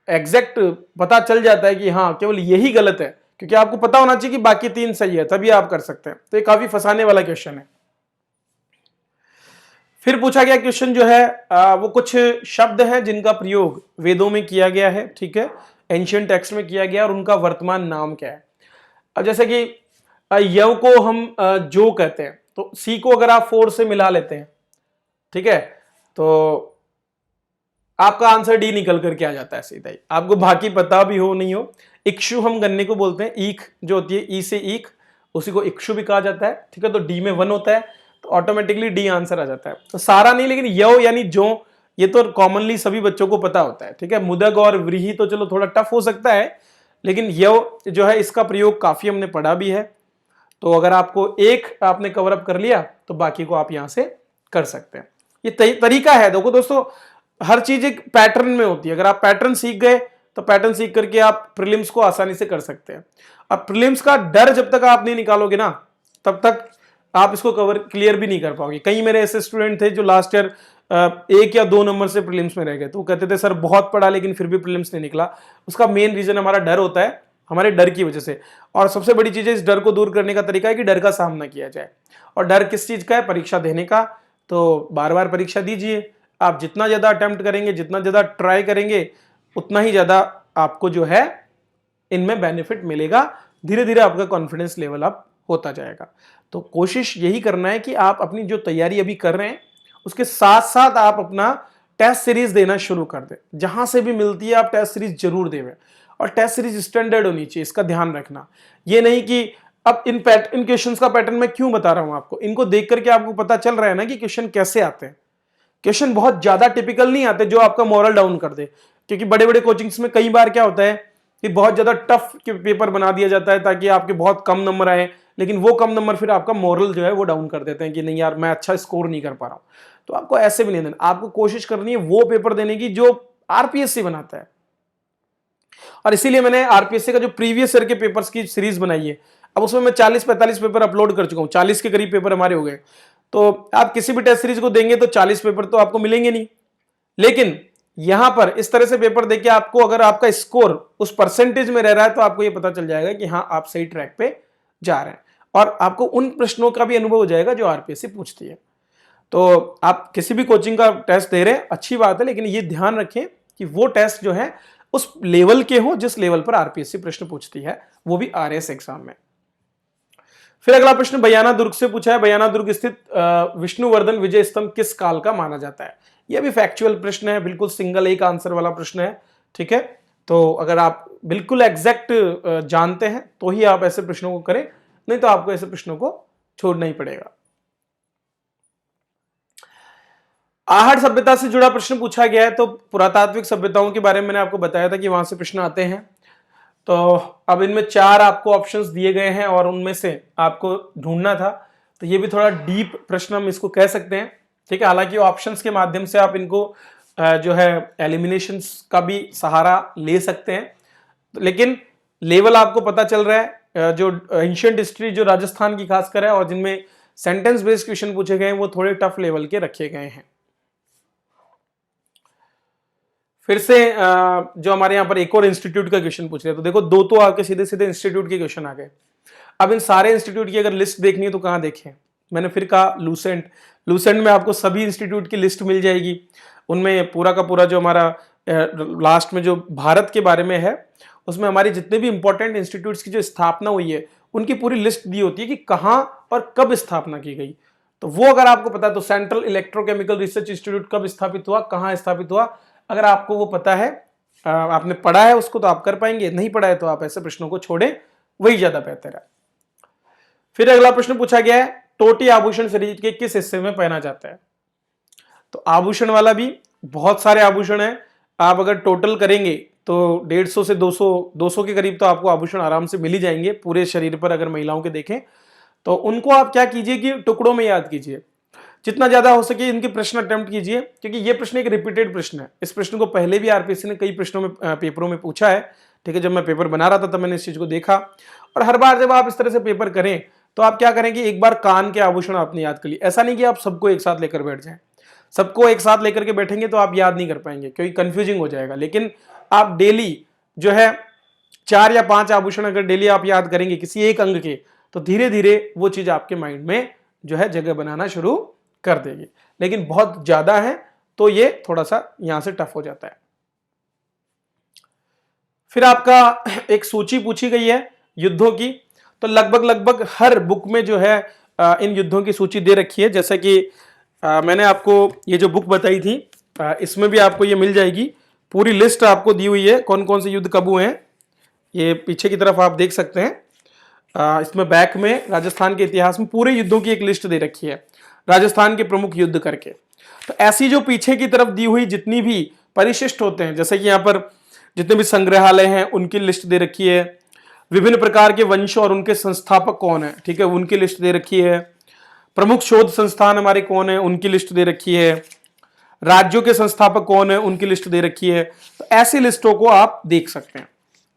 एग्जैक्ट पता चल जाता है कि हाँ केवल यही गलत है, क्योंकि आपको पता होना चाहिए कि बाकी 3 सही है, तभी आप कर सकते हैं। तो ये काफी फंसाने वाला क्वेश्चन है। फिर पूछा गया क्वेश्चन जो है वो कुछ शब्द हैं जिनका प्रयोग वेदों में किया गया है, ठीक है, एंशियंट टेक्स्ट में किया गया, और उनका वर्तमान नाम क्या है। अब जैसे कि यव को हम जो कहते हैं, तो सी को अगर आप 4 से मिला लेते हैं, ठीक है, तो आपका आंसर डी निकल करके आ जाता है सीधा ही, आपको बाकी पता भी हो नहीं हो। इक्षु हम गन्ने को बोलते हैं, ईख जो होती है, ई से ईख, उसी को इक्षु भी कहा जाता है, ठीक है। तो डी में 1 होता है, तो ऑटोमेटिकली डी आंसर आ जाता है। तो सारा नहीं, लेकिन यव यानी जो, ये तो कॉमनली सभी बच्चों को पता होता है, ठीक है। मुदग और व्रीहि तो चलो थोड़ा टफ हो सकता है, लेकिन यव जो है इसका प्रयोग काफी हमने पढ़ा भी है। तो अगर आपको एक आपने कवर अप कर लिया तो बाकी को आप यहां से कर सकते हैं। ये तरीका है। देखो दोस्तों, हर चीज एक पैटर्न में होती है। अगर आप पैटर्न सीख गए तो पैटर्न सीख करके आप प्रीलिम्स को आसानी से कर सकते हैं। अब प्रीलिम्स का डर जब तक आप नहीं निकालोगे ना, तब तक आप इसको क्लियर भी नहीं कर पाओगे। कई मेरे ऐसे स्टूडेंट थे जो लास्ट ईयर 1 या 2 नंबर से प्रीलिम्स में रह गए, तो वो कहते थे सर बहुत पढ़ा लेकिन फिर भी प्रीलिम्स नहीं निकला। उसका मेन रीजन हमारा डर होता है, हमारे डर की वजह से। और सबसे बड़ी चीज है, इस डर को दूर करने का तरीका है कि डर का सामना किया जाए। और डर किस चीज का है? परीक्षा देने का। तो बार बार परीक्षा दीजिए। आप जितना ज्यादा अटेम्प्ट करेंगे, जितना ज्यादा ट्राई करेंगे, उतना ही ज्यादा आपको जो है इनमें बेनिफिट मिलेगा। धीरे धीरे आपका कॉन्फिडेंस लेवल अप होता जाएगा। तो कोशिश यही करना है कि आप अपनी जो तैयारी अभी कर रहे हैं उसके साथ साथ आप अपना टेस्ट सीरीज देना शुरू कर दें। जहां से भी मिलती है आप टेस्ट सीरीज जरूर दें, और टेस्ट सीरीज स्टैंडर्ड होनी चाहिए, इसका ध्यान रखना। ये नहीं कि अब इन क्वेश्चंस का पैटर्न मैं क्यों बता रहा हूं आपको, इनको देख करके आपको पता चल रहा है ना कि क्वेश्चन कैसे आते हैं। क्वेश्चन बहुत ज्यादा टिपिकल नहीं आते जो आपका मॉरल डाउन कर दे, क्योंकि बड़े बड़े कोचिंग्स में कई बार क्या होता है कि बहुत ज्यादा टफ पेपर बना दिया जाता है ताकि आपके बहुत कम नंबर आए, लेकिन वो कम नंबर फिर आपका मॉरल जो है वो डाउन कर देते हैं कि नहीं यार मैं अच्छा स्कोर नहीं कर पा रहा हूं। तो आपको ऐसे भी नहीं देना, आपको कोशिश करनी है वो पेपर देने की जो आरपीएससी बनाता है। और इसीलिए मैंने आरपीएससी का जो प्रीवियस ईयर के पेपर्स की सीरीज बनाई है, अब उसमें मैं 40-45 पेपर अपलोड कर चुका हूं, 40 के करीब पेपर हमारे हो गए। तो आप किसी भी टेस्ट सीरीज को देंगे तो 40 पेपर तो आपको मिलेंगे नहीं, लेकिन यहां पर इस तरह से पेपर देके आपको अगर आपका स्कोर उस परसेंटेज में रह रहा है तो आपको यह पता चल जाएगा कि हाँ आप सही ट्रैक पे जा रहे हैं, और आपको उन प्रश्नों का भी अनुभव हो जाएगा जो आरपीएससी पूछती है। तो आप किसी भी कोचिंग का टेस्ट दे रहे हैं, अच्छी बात है, लेकिन ये ध्यान रखें कि वो टेस्ट जो है उस लेवल के हो जिस लेवल पर आरपीएससी प्रश्न पूछती है, वो भी आरएस एग्जाम में। फिर अगला प्रश्न बयाना दुर्ग से पूछा है, बयाना दुर्ग स्थित विष्णुवर्धन विजय स्तंभ किस काल का माना जाता है। यह भी फैक्चुअल प्रश्न है, बिल्कुल सिंगल एक आंसर वाला प्रश्न है, ठीक है। तो अगर आप बिल्कुल एग्जैक्ट जानते हैं तो ही आप ऐसे प्रश्नों को करें, नहीं तो आपको ऐसे प्रश्नों को छोड़ना ही पड़ेगा। आहट सभ्यता से जुड़ा प्रश्न पूछा गया है, तो पुरातात्विक सभ्यताओं के बारे में मैंने आपको बताया था कि वहां से प्रश्न आते हैं। तो अब इनमें 4 आपको ऑप्शंस दिए गए हैं और उनमें से आपको ढूंढना था। तो ये भी थोड़ा डीप प्रश्न हम इसको कह सकते हैं, ठीक है। हालांकि ऑप्शंस के माध्यम से आप इनको जो है एलिमिनेशंस का भी सहारा ले सकते हैं, लेकिन लेवल आपको पता चल रहा है। जो एंशिएंट हिस्ट्री जो राजस्थान की खासकर है और जिनमें सेंटेंस बेस्ड क्वेश्चन पूछे गए हैं वो थोड़े टफ लेवल के रखे गए हैं। फिर से जो हमारे यहाँ पर एक और इंस्टीट्यूट का क्वेश्चन पूछ रहे हैं, तो देखो 2 तो आपके सीधे सीधे इंस्टीट्यूट के क्वेश्चन आ गए। अब इन सारे इंस्टीट्यूट की अगर लिस्ट देखनी है तो कहाँ देखें? मैंने फिर कहा लूसेंट में आपको सभी इंस्टीट्यूट की लिस्ट मिल जाएगी। उनमें पूरा का पूरा जो हमारा लास्ट में जो भारत के बारे में है उसमें हमारी जितने भी इंपॉर्टेंट इंस्टीट्यूट्स की जो स्थापना हुई है उनकी पूरी लिस्ट दी होती है कि कहाँ और कब स्थापना की गई। तो वो अगर आपको पता है तो सेंट्रल इलेक्ट्रोकेमिकल रिसर्च इंस्टीट्यूट कब स्थापित हुआ, कहाँ स्थापित हुआ, अगर आपको वो पता है, आपने पढ़ा है उसको, तो आप कर पाएंगे। नहीं पढ़ा है तो आप ऐसे प्रश्नों को छोड़ें, वही ज्यादा बेहतर है। फिर अगला प्रश्न पूछा गया है, टोटी आभूषण शरीर के किस हिस्से में पहना जाता है। तो आभूषण वाला भी बहुत सारे आभूषण है, आप अगर टोटल करेंगे तो 150 से 200 के करीब तो आपको आभूषण आराम से मिल ही जाएंगे पूरे शरीर पर, अगर महिलाओं के देखें तो उनको आप क्या कीजिए कि टुकड़ों में याद कीजिए, जितना ज्यादा हो सके इनके प्रश्न अटेम्प्ट कीजिए, क्योंकि ये प्रश्न एक रिपीटेड प्रश्न है। इस प्रश्न को पहले भी आरपीएससी ने कई प्रश्नों में पेपरों में पूछा है, ठीक है। जब मैं पेपर बना रहा था तब मैंने इस चीज को देखा, और हर बार जब आप इस तरह से पेपर करें तो आप क्या करें कि एक बार कान के आभूषण आपने याद कर लिए। ऐसा नहीं कि आप सबको एक साथ लेकर बैठ जाएं, सबको एक साथ लेकर के बैठेंगे तो आप याद नहीं कर पाएंगे, क्योंकि कंफ्यूजिंग हो जाएगा। लेकिन आप डेली जो है 4 या 5 आभूषण अगर डेली आप याद करेंगे किसी एक अंग के, तो धीरे धीरे वो चीज आपके माइंड में जो है जगह बनाना शुरू कर देगी। लेकिन बहुत ज्यादा है तो ये थोड़ा सा यहां से टफ हो जाता है। फिर आपका एक सूची पूछी गई है युद्धों की, तो लगभग हर बुक में जो है इन युद्धों की सूची दे रखी है। जैसा कि मैंने आपको ये जो बुक बताई थी इसमें भी आपको ये मिल जाएगी, पूरी लिस्ट आपको दी हुई है कौन कौन से युद्ध कब हुए हैं। ये पीछे की तरफ आप देख सकते हैं, इसमें बैक में राजस्थान के इतिहास में पूरे युद्धों की एक लिस्ट दे रखी है, राजस्थान के प्रमुख युद्ध करके। तो ऐसी जो पीछे की तरफ दी हुई जितनी भी परिशिष्ट होते हैं, जैसे कि यहाँ पर जितने भी संग्रहालय हैं उनकी लिस्ट दे रखी है, विभिन्न प्रकार के वंश और उनके संस्थापक कौन है, ठीक है, उनकी लिस्ट दे रखी है, प्रमुख शोध संस्थान हमारे कौन है उनकी लिस्ट दे रखी है, राज्यों के संस्थापक कौन है उनकी लिस्ट दे रखी है। तो ऐसी लिस्टों को आप देख सकते हैं।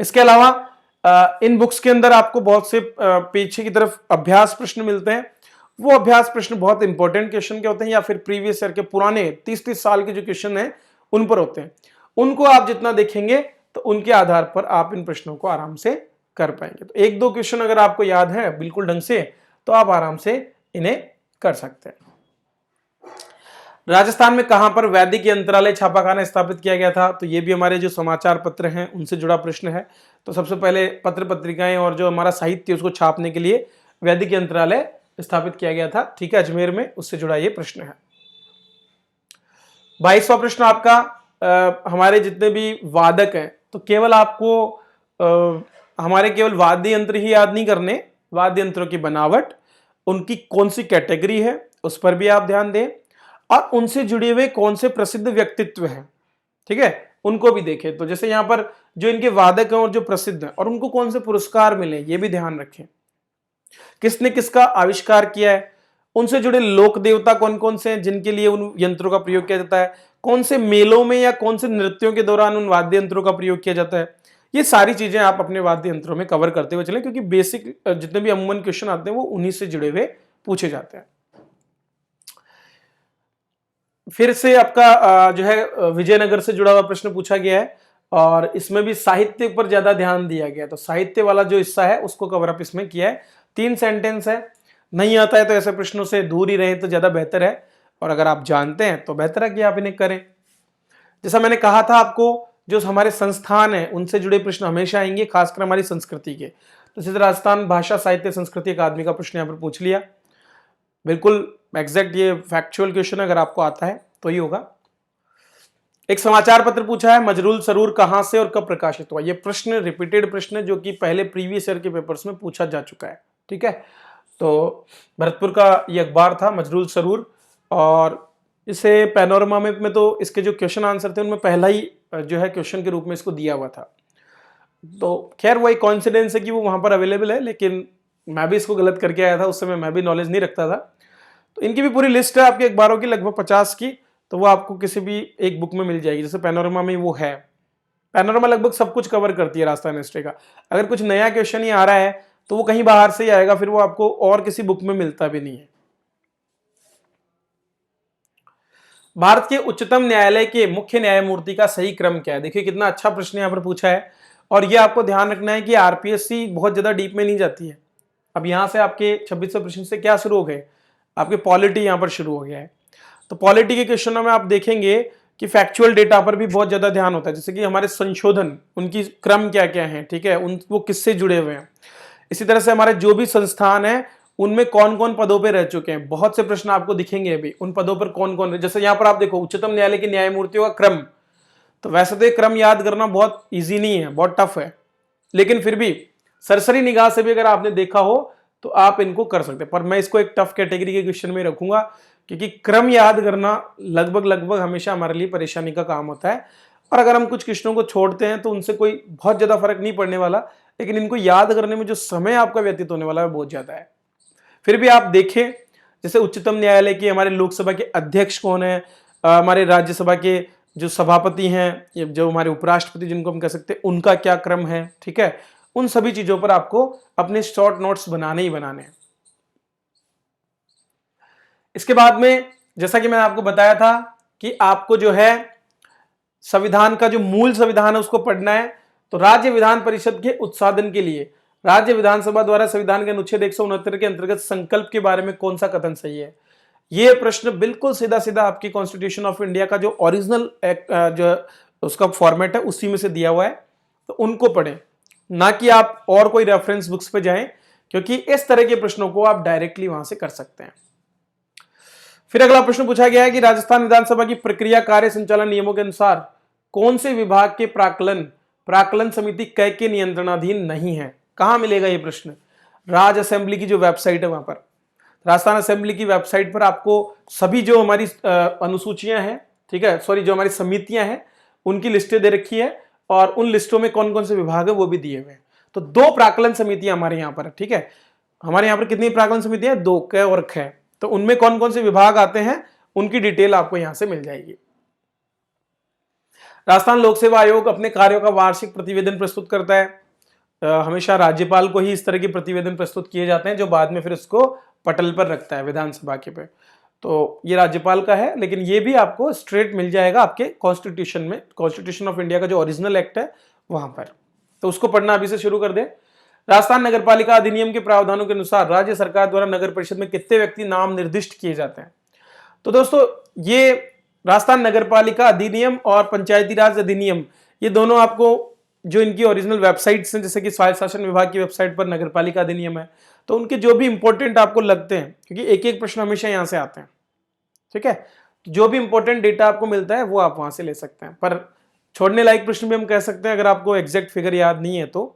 इसके अलावा इन बुक्स के अंदर आपको बहुत से पीछे की तरफ अभ्यास प्रश्न मिलते हैं। वो अभ्यास प्रश्न बहुत इंपॉर्टेंट क्वेश्चन के होते हैं, या फिर प्रीवियस ईयर के पुराने 30-30 साल के जो क्वेश्चन हैं उन पर होते हैं। उनको आप जितना देखेंगे तो उनके आधार पर आप इन प्रश्नों को आराम से कर पाएंगे। तो 1-2 क्वेश्चन अगर आपको याद है बिल्कुल ढंग से तो आप आराम से इन्हें कर सकते हैं। राजस्थान में कहां पर वैदिक यंत्रालय छापाखाना स्थापित किया गया था, तो ये भी हमारे जो समाचार पत्र हैं उनसे जुड़ा प्रश्न है। तो सबसे पहले पत्र पत्रिकाएं और जो हमारा साहित्य उसको छापने के लिए वैदिक यंत्रालय स्थापित किया गया था, ठीक है, अजमेर में, उससे जुड़ा ये प्रश्न है। 22वां प्रश्न आपका हमारे जितने भी वादक हैं तो केवल आपको हमारे केवल वाद्य यंत्र ही याद नहीं करने, वाद्य यंत्रों की बनावट, उनकी कौन सी कैटेगरी है उस पर भी आप ध्यान दें, और उनसे जुड़े हुए कौन से प्रसिद्ध व्यक्तित्व हैं, ठीक है, उनको भी देखें। तो जैसे यहाँ पर जो इनके वादक हैं और जो प्रसिद्ध हैं और उनको कौन से पुरस्कार मिले ये भी ध्यान रखें, किसने किसका आविष्कार किया है, उनसे जुड़े लोक देवता कौन कौन से हैं जिनके लिए उन यंत्रों का प्रयोग किया जाता है, कौन से मेलों में या कौन से नृत्यों के दौरान उन वाद्य यंत्रों का प्रयोग किया जाता है। ये सारी चीजें आप अपने वाद्य यंत्रों में कवर करते हुए चलें, क्योंकि बेसिक जितने भी अमूमन क्वेश्चन आते हैं वो उन्हीं से जुड़े हुए पूछे जाते हैं। फिर से आपका जो है विजयनगर से जुड़ा हुआ प्रश्न पूछा गया है, और इसमें भी साहित्य पर ज्यादा ध्यान दिया गया है। तो साहित्य वाला जो हिस्सा है उसको कवर अप इसमें किया है। 3 सेंटेंस है, नहीं आता है तो ऐसे प्रश्नों से दूर ही रहें तो ज्यादा बेहतर है, और अगर आप जानते हैं तो बेहतर है कि आप इन्हें करें। जैसा मैंने कहा था आपको, जो हमारे संस्थान है उनसे जुड़े प्रश्न हमेशा आएंगे, खासकर हमारी संस्कृति के। तो जैसे राजस्थान भाषा साहित्य संस्कृति अकादमी का प्रश्न यहाँ पर पूछ लिया, बिल्कुल एग्जैक्ट ये फैक्चुअल क्वेश्चन अगर आपको आता है तो ही होगा। एक समाचार पत्र पूछा है, मजरूल सरूर कहां से और कब प्रकाशित हुआ। ये प्रश्न रिपीटेड प्रश्न है जो कि पहले प्रीवियस ईयर के पेपर्स में पूछा जा चुका है, ठीक है। तो भरतपुर का ये अखबार था मजरूल सरूर, और इसे पैनोरमा में तो इसके जो क्वेश्चन आंसर थे उनमें पहला ही जो है क्वेश्चन के रूप में इसको दिया हुआ था। तो खैर वही कॉन्सिडेंस है कि वो वहां पर अवेलेबल है, लेकिन मैं भी इसको गलत करके आया था, उस समय मैं भी नॉलेज नहीं रखता था। तो इनकी भी पूरी लिस्ट है आपके अखबारों की लगभग 50 की, तो वो आपको किसी भी एक बुक में मिल जाएगी। जैसे पैनोरमा में वो है, पैनोरमा लगभग सब कुछ कवर करती है राजस्थान हिस्ट्री का। अगर कुछ नया क्वेश्चन ही आ रहा है तो वो कहीं बाहर से ही आएगा, फिर वो आपको और किसी बुक में मिलता भी नहीं है। भारत के उच्चतम न्यायालय के मुख्य न्यायमूर्ति का सही क्रम क्या है। देखिए कितना अच्छा प्रश्न यहाँ पर पूछा है, और ये आपको ध्यान रखना है कि आरपीएससी बहुत ज्यादा डीप में नहीं जाती है। अब यहाँ से आपके 2600 प्रश्न से क्या शुरू हो गए, आपके पॉलिटी यहाँ पर शुरू हो गया है। तो पॉलिटी के क्वेश्चनों में आप देखेंगे कि फैक्चुअल डेटा पर भी बहुत ज्यादा ध्यान होता है, जैसे कि हमारे संशोधन, उनकी क्रम क्या क्या है, ठीक है, उन वो किससे जुड़े हुए हैं। इसी तरह से हमारे जो भी संस्थान है उनमें कौन कौन पदों पे रह चुके हैं, बहुत से प्रश्न आपको दिखेंगे अभी, उन पदों पर कौन कौन। जैसे यहाँ पर आप देखो उच्चतम न्यायालय के न्यायमूर्तियों का क्रम, तो वैसे तो ये क्रम याद करना बहुत इजी नहीं है, बहुत टफ है, लेकिन फिर भी सरसरी निगाह से भी अगर आपने देखा हो तो आप इनको कर सकते हैं। पर मैं इसको एक टफ कैटेगरी के क्वेश्चन में रखूंगा, क्योंकि क्रम याद करना लगभग हमेशा हमारे लिए परेशानी का काम होता है। और अगर हम कुछ क्वेश्चनों को छोड़ते हैं तो उनसे कोई बहुत ज्यादा फर्क नहीं पड़ने वाला, लेकिन इनको याद करने में जो समय आपका व्यतीत होने वाला है बहुत ज्यादा है। फिर भी आप देखें, जैसे उच्चतम न्यायालय के हमारे लोकसभा के अध्यक्ष कौन है, हमारे राज्यसभा के जो सभापति हैं, जो हमारे उपराष्ट्रपति जिनको हम कह सकते हैं, उनका क्या क्रम है, ठीक है। उन सभी चीजों पर आपको अपने शॉर्ट नोट्स बनाने ही बनाने हैं। इसके बाद में जैसा कि मैंने आपको बताया था कि आपको जो है संविधान का जो मूल संविधान है उसको पढ़ना है। तो राज्य विधान परिषद के उत्साधन के लिए राज्य विधानसभा द्वारा संविधान के अनुच्छेद 169 के अंतर्गत संकल्प के बारे में कौन सा कथन सही है। ये प्रश्न बिल्कुल सीधा सीधा आपकी कॉन्स्टिट्यूशन ऑफ इंडिया का जो ओरिजिनल जो उसका फॉर्मेट है उसी में से दिया हुआ है, तो उनको पढ़ें, ना कि आप और कोई रेफरेंस बुक्स पे जाएं, क्योंकि इस तरह के प्रश्नों को आप डायरेक्टली वहां से कर सकते हैं। फिर अगला प्रश्न पूछा गया है कि राजस्थान विधानसभा की प्रक्रिया कार्य संचालन नियमों के अनुसार कौन से विभाग के प्राक्कलन समिति कै के नियंत्रणाधीन नहीं है। कहां मिलेगा ये प्रश्न? राज असेंबली की जो वेबसाइट है वहां पर, राजस्थान असेंबली की वेबसाइट पर आपको सभी जो हमारी अनुसूचियां हैं, ठीक है, सॉरी, जो हमारी समितियां हैं उनकी लिस्टें दे रखी है, और उन लिस्टों में कौन कौन से विभाग है वो भी दिए हुए हैं। तो 2 प्राक्कलन समितियां हमारे यहाँ पर, ठीक है, हमारे यहाँ पर कितनी प्राक्कलन समितियां हैं? 2, क और ख। तो उनमें कौन कौन से विभाग आते हैं उनकी डिटेल आपको यहां से मिल जाएगी। राजस्थान लोक सेवा आयोग अपने कार्यों का वार्षिक प्रतिवेदन प्रस्तुत करता है। हमेशा राज्यपाल को ही इस तरह के प्रतिवेदन प्रस्तुत किए जाते हैं, जो बाद में फिर उसको पटल पर रखता है विधानसभा के पे। तो ये राज्यपाल का है, लेकिन ये भी आपको स्ट्रेट मिल जाएगा आपके कॉन्स्टिट्यूशन में, कॉन्स्टिट्यूशन ऑफ इंडिया का जो ओरिजिनल एक्ट है वहां पर। तो उसको पढ़ना अभी से शुरू कर दे। राजस्थान नगरपालिका अधिनियम के प्रावधानों के अनुसार राज्य सरकार द्वारा नगर परिषद में कितने व्यक्ति नाम निर्दिष्ट किए जाते हैं। तो दोस्तों, ये राजस्थान नगरपालिका अधिनियम और पंचायती राज अधिनियम, ये दोनों आपको जो इनकी ओरिजिनल वेबसाइट्स हैं, जैसे कि स्वायत्त शासन विभाग की वेबसाइट पर नगरपालिका अधिनियम है, तो उनके जो भी इंपॉर्टेंट आपको लगते हैं, क्योंकि एक एक प्रश्न हमेशा यहां से आते हैं, ठीक है, जो भी इंपॉर्टेंट डेटा आपको मिलता है वो आप वहां से ले सकते हैं। पर छोड़ने लायक प्रश्न भी हम कह सकते हैं अगर आपको एग्जैक्ट फिगर याद नहीं है तो।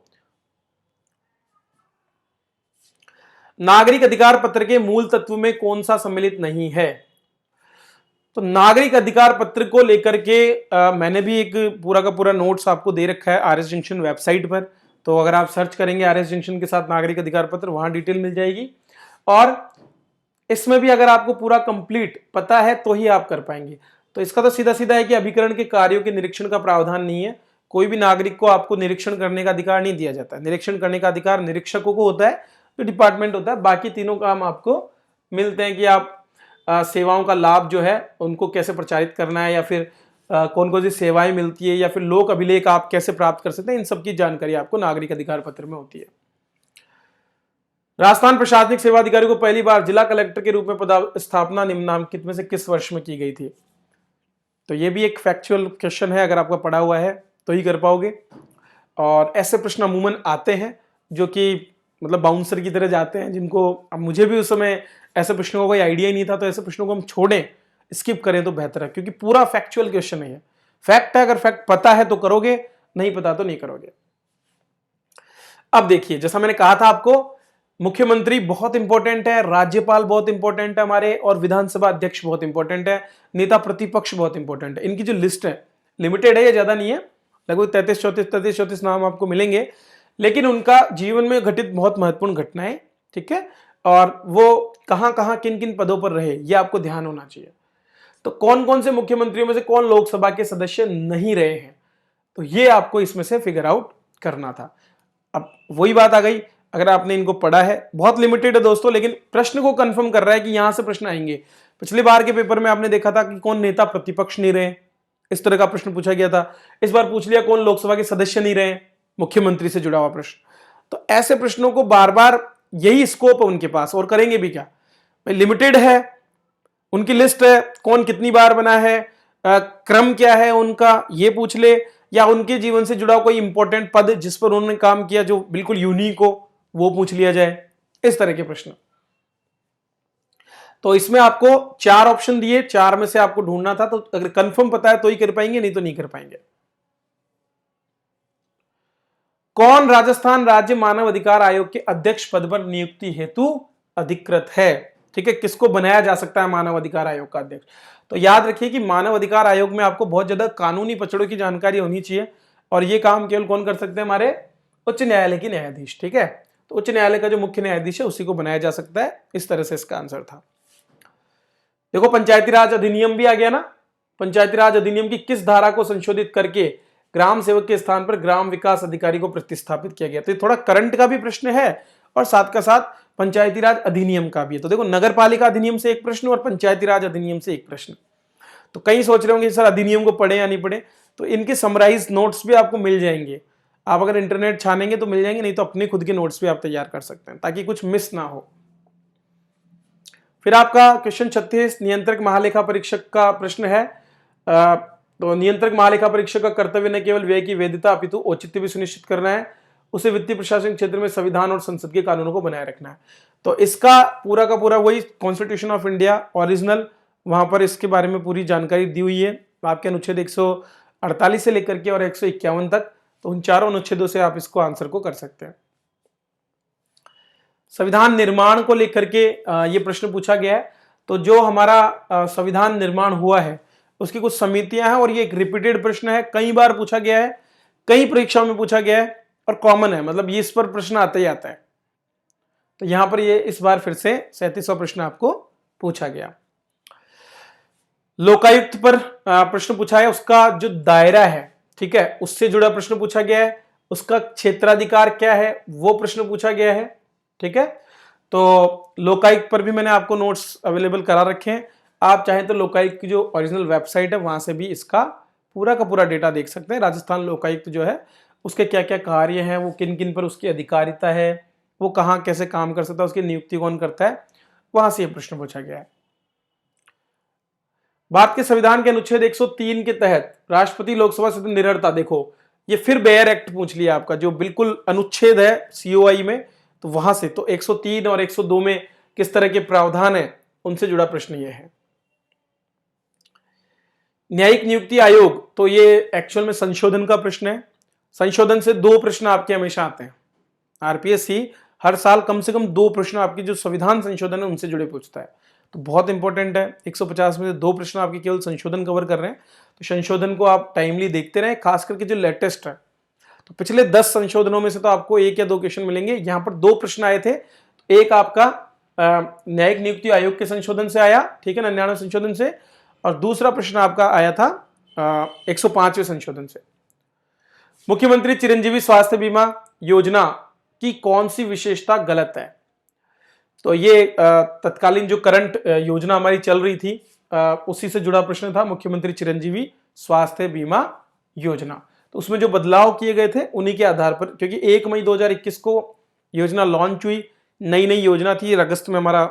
नागरिक अधिकार पत्र के मूल तत्व में कौन सा सम्मिलित नहीं है। तो नागरिक अधिकार पत्र को लेकर के मैंने भी एक पूरा का पूरा नोट्स आपको दे रखा है आरएस जंक्शन वेबसाइट पर। तो अगर आप सर्च करेंगे आरएस जंक्शन के साथ नागरिक अधिकार पत्र, वहां डिटेल मिल जाएगी। और इसमें भी अगर आपको पूरा कंप्लीट पता है तो ही आप कर पाएंगे। तो इसका तो सीधा सीधा है कि अभिकरण के कार्यों के निरीक्षण का प्रावधान नहीं है। कोई भी नागरिक को आपको निरीक्षण करने का अधिकार नहीं दिया जाता है। निरीक्षण करने का अधिकार निरीक्षकों को होता है, जो डिपार्टमेंट होता है। बाकी तीनों काम आपको मिलते हैं कि आप सेवाओं का लाभ जो है उनको कैसे प्रचारित करना है, या फिर कौन कौन सी सेवाएं मिलती है, या फिर लोक अभिलेख आप कैसे प्राप्त कर सकते हैं, इन सब की जानकारी आपको नागरिक अधिकार पत्र में होती है। राजस्थान प्रशासनिक सेवा अधिकारी को पहली बार जिला कलेक्टर के रूप में पदस्थापना निम्नलिखित में से किस वर्ष में की गई थी। तो ये भी एक फैक्चुअल क्वेश्चन है, अगर आपका पढ़ा हुआ है तो ही कर पाओगे। और ऐसे प्रश्न अमूमन आते हैं जो कि मतलब बाउंसर की तरह जाते हैं, जिनको अब मुझे भी उस समय ऐसे प्रश्नों का कोई आइडिया ही नहीं था। तो ऐसे प्रश्नों को हम छोड़ें, स्किप करें तो बेहतर है, क्योंकि पूरा फैक्चुअल क्वेश्चन है। फैक्ट है, अगर फैक्ट पता है तो करोगे, नहीं पता तो नहीं करोगे। अब देखिए, जैसा मैंने कहा था आपको, मुख्यमंत्री बहुत इंपॉर्टेंट है, राज्यपाल बहुत इंपॉर्टेंट है हमारे, और विधानसभा अध्यक्ष बहुत इंपॉर्टेंट है, नेता प्रतिपक्ष बहुत इंपॉर्टेंट है। इनकी जो लिस्ट है लिमिटेड है, ये ज्यादा नहीं है, लगभग 33-34 नाम आपको मिलेंगे, लेकिन उनका जीवन में घटित बहुत महत्वपूर्ण घटनाएं, ठीक है, और वो कहां कहां किन किन पदों पर रहे, ये आपको ध्यान होना चाहिए। तो कौन कौन से मुख्यमंत्रियों में से कौन लोकसभा के सदस्य नहीं रहे हैं, तो ये आपको इसमें से फिगर आउट करना था। अब वही बात आ गई, अगर आपने इनको पढ़ा है, बहुत लिमिटेड है दोस्तों, लेकिन प्रश्न को कंफर्म कर रहा है कि यहां से प्रश्न आएंगे। पिछली बार के पेपर में आपने देखा था कि कौन नेता प्रतिपक्ष नहीं रहे, इस तरह का प्रश्न पूछा गया था। इस बार पूछ लिया कौन लोकसभा के सदस्य नहीं रहे, मुख्यमंत्री से जुड़ा हुआ प्रश्न। तो ऐसे प्रश्नों को बार बार, यही स्कोप है उनके पास, और करेंगे भी क्या भाई, लिमिटेड है, उनकी लिस्ट है, कौन कितनी बार बना है, क्रम क्या है उनका, ये पूछ ले, या उनके जीवन से जुड़ा कोई इंपॉर्टेंट पद जिस पर उन्होंने काम किया जो बिल्कुल यूनिक हो, वो पूछ लिया जाए, इस तरह के प्रश्न। तो इसमें आपको 4 ऑप्शन दिए, 4 में से आपको ढूंढना था। तो अगर कंफर्म पता है तो ही कर पाएंगे, नहीं तो नहीं कर पाएंगे। कौन राजस्थान राज्य मानव अधिकार आयोग के अध्यक्ष पद पर नियुक्ति हेतु अधिकृत है, ठीक है, किसको बनाया जा सकता है मानव अधिकार आयोग का अध्यक्ष। तो याद रखिए कि मानव अधिकार आयोग में आपको बहुत ज्यादा कानूनी पचड़ों की जानकारी होनी चाहिए, और ये काम केवल कौन कर सकते हैं, हमारे उच्च न्यायालय के न्यायाधीश, ठीक है। तो उच्च न्यायालय का जो मुख्य न्यायाधीश है उसी को बनाया जा सकता है। इस तरह से इसका आंसर था। देखो पंचायती राज अधिनियम भी आ गया ना। पंचायती राज अधिनियम की किस धारा को संशोधित करके ग्राम सेवक के स्थान पर ग्राम विकास अधिकारी को प्रतिस्थापित किया गया? तो ये थोड़ा करंट का भी प्रश्न है और साथ का साथ पंचायती राज अधिनियम का भी है। तो देखो नगर पालिका अधिनियम से एक प्रश्न और पंचायती राज अधिनियम से एक प्रश्न। तो कई सोच रहे होंगे सर अधिनियम को पढ़े या नहीं पढ़े, तो इनके समराइज नोट्स भी आपको मिल जाएंगे। आप अगर इंटरनेट छानेंगे तो मिल जाएंगे, नहीं तो अपने खुद के नोट्स भी आप तैयार कर सकते हैं ताकि कुछ मिस ना हो। फिर आपका क्वेश्चन 36 नियंत्रक महालेखा परीक्षक का प्रश्न है। तो नियंत्रक महालेखा परीक्षक का कर्तव्य न केवल व्यय की वैधता अपितु औचित्य भी सुनिश्चित करना है, उसे वित्तीय प्रशासन क्षेत्र में संविधान और संसद के कानूनों को बनाए रखना है। तो इसका पूरा का पूरा वही कॉन्स्टिट्यूशन ऑफ इंडिया ओरिजिनल, वहां पर इसके बारे में पूरी जानकारी दी हुई है आपके अनुच्छेद 148 से लेकर के और 151 तक। तो उन चारों अनुच्छेदों से आप इसको आंसर को कर सकते हैं। संविधान निर्माण को लेकर के ये प्रश्न पूछा गया है। तो जो हमारा संविधान निर्माण हुआ है उसकी कुछ समितियां हैं और ये एक रिपीटेड प्रश्न है, कई बार पूछा गया है, कई परीक्षाओं में पूछा गया है और कॉमन है, मतलब ये इस पर प्रश्न आता ही आता है। तो यहां पर ये इस बार फिर से 37वां प्रश्न आपको पूछा गया। लोकायुक्त पर प्रश्न पूछा है, उसका जो दायरा है, ठीक है, उससे जुड़ा प्रश्न पूछा गया है। उसका क्षेत्राधिकार क्या है वो प्रश्न पूछा गया है, ठीक है। तो लोकायुक्त पर भी मैंने आपको नोट्स अवेलेबल करा रखे हैं। आप चाहें तो लोकायुक्त की जो ओरिजिनल वेबसाइट है वहां से भी इसका पूरा का पूरा डेटा देख सकते हैं। राजस्थान लोकायुक्त जो है उसके क्या क्या कार्य हैं, वो किन किन पर उसकी अधिकारिता है, वो कहाँ कैसे काम कर सकता है, उसकी नियुक्ति कौन करता है, वहां से यह प्रश्न पूछा गया है। भारत के संविधान के अनुच्छेद 103 के तहत राष्ट्रपति लोकसभा सदस्य निरर्ता, देखो ये फिर बेयर एक्ट पूछ लिया आपका, जो बिल्कुल अनुच्छेद है सीओआई में, तो वहां से तो 103 और 102 में किस तरह के प्रावधान है उनसे जुड़ा प्रश्न ये है। न्यायिक नियुक्ति आयोग, तो ये एक्चुअल में संशोधन का प्रश्न है। संशोधन से 2 प्रश्न आपके हमेशा आते हैं। आरपीएससी हर साल कम से कम 2 प्रश्न आपकी जो संविधान संशोधन है उनसे जुड़े पूछता है, तो बहुत इंपॉर्टेंट है। 150 में से 2 प्रश्न आपके केवल संशोधन कवर कर रहे हैं, तो संशोधन को आप टाइमली देखते रहें, खास करके जो लेटेस्ट है। तो पिछले 10 संशोधनों में से तो आपको 1 या 2 क्वेश्चन मिलेंगे। यहां पर 2 प्रश्न आए थे, एक आपका न्यायिक नियुक्ति आयोग के संशोधन से आया, ठीक है, 99 संशोधन से, और दूसरा प्रश्न आपका आया था 105वें संशोधन से। मुख्यमंत्री चिरंजीवी स्वास्थ्य बीमा योजना की कौन सी विशेषता गलत है? तो ये तत्कालीन जो करंट योजना हमारी चल रही थी उसी से जुड़ा प्रश्न था, मुख्यमंत्री चिरंजीवी स्वास्थ्य बीमा योजना। तो उसमें जो बदलाव किए गए थे उन्हीं के आधार पर, क्योंकि 1 मई 2021 को योजना लॉन्च हुई, नई नई योजना थी। अगस्त में हमारा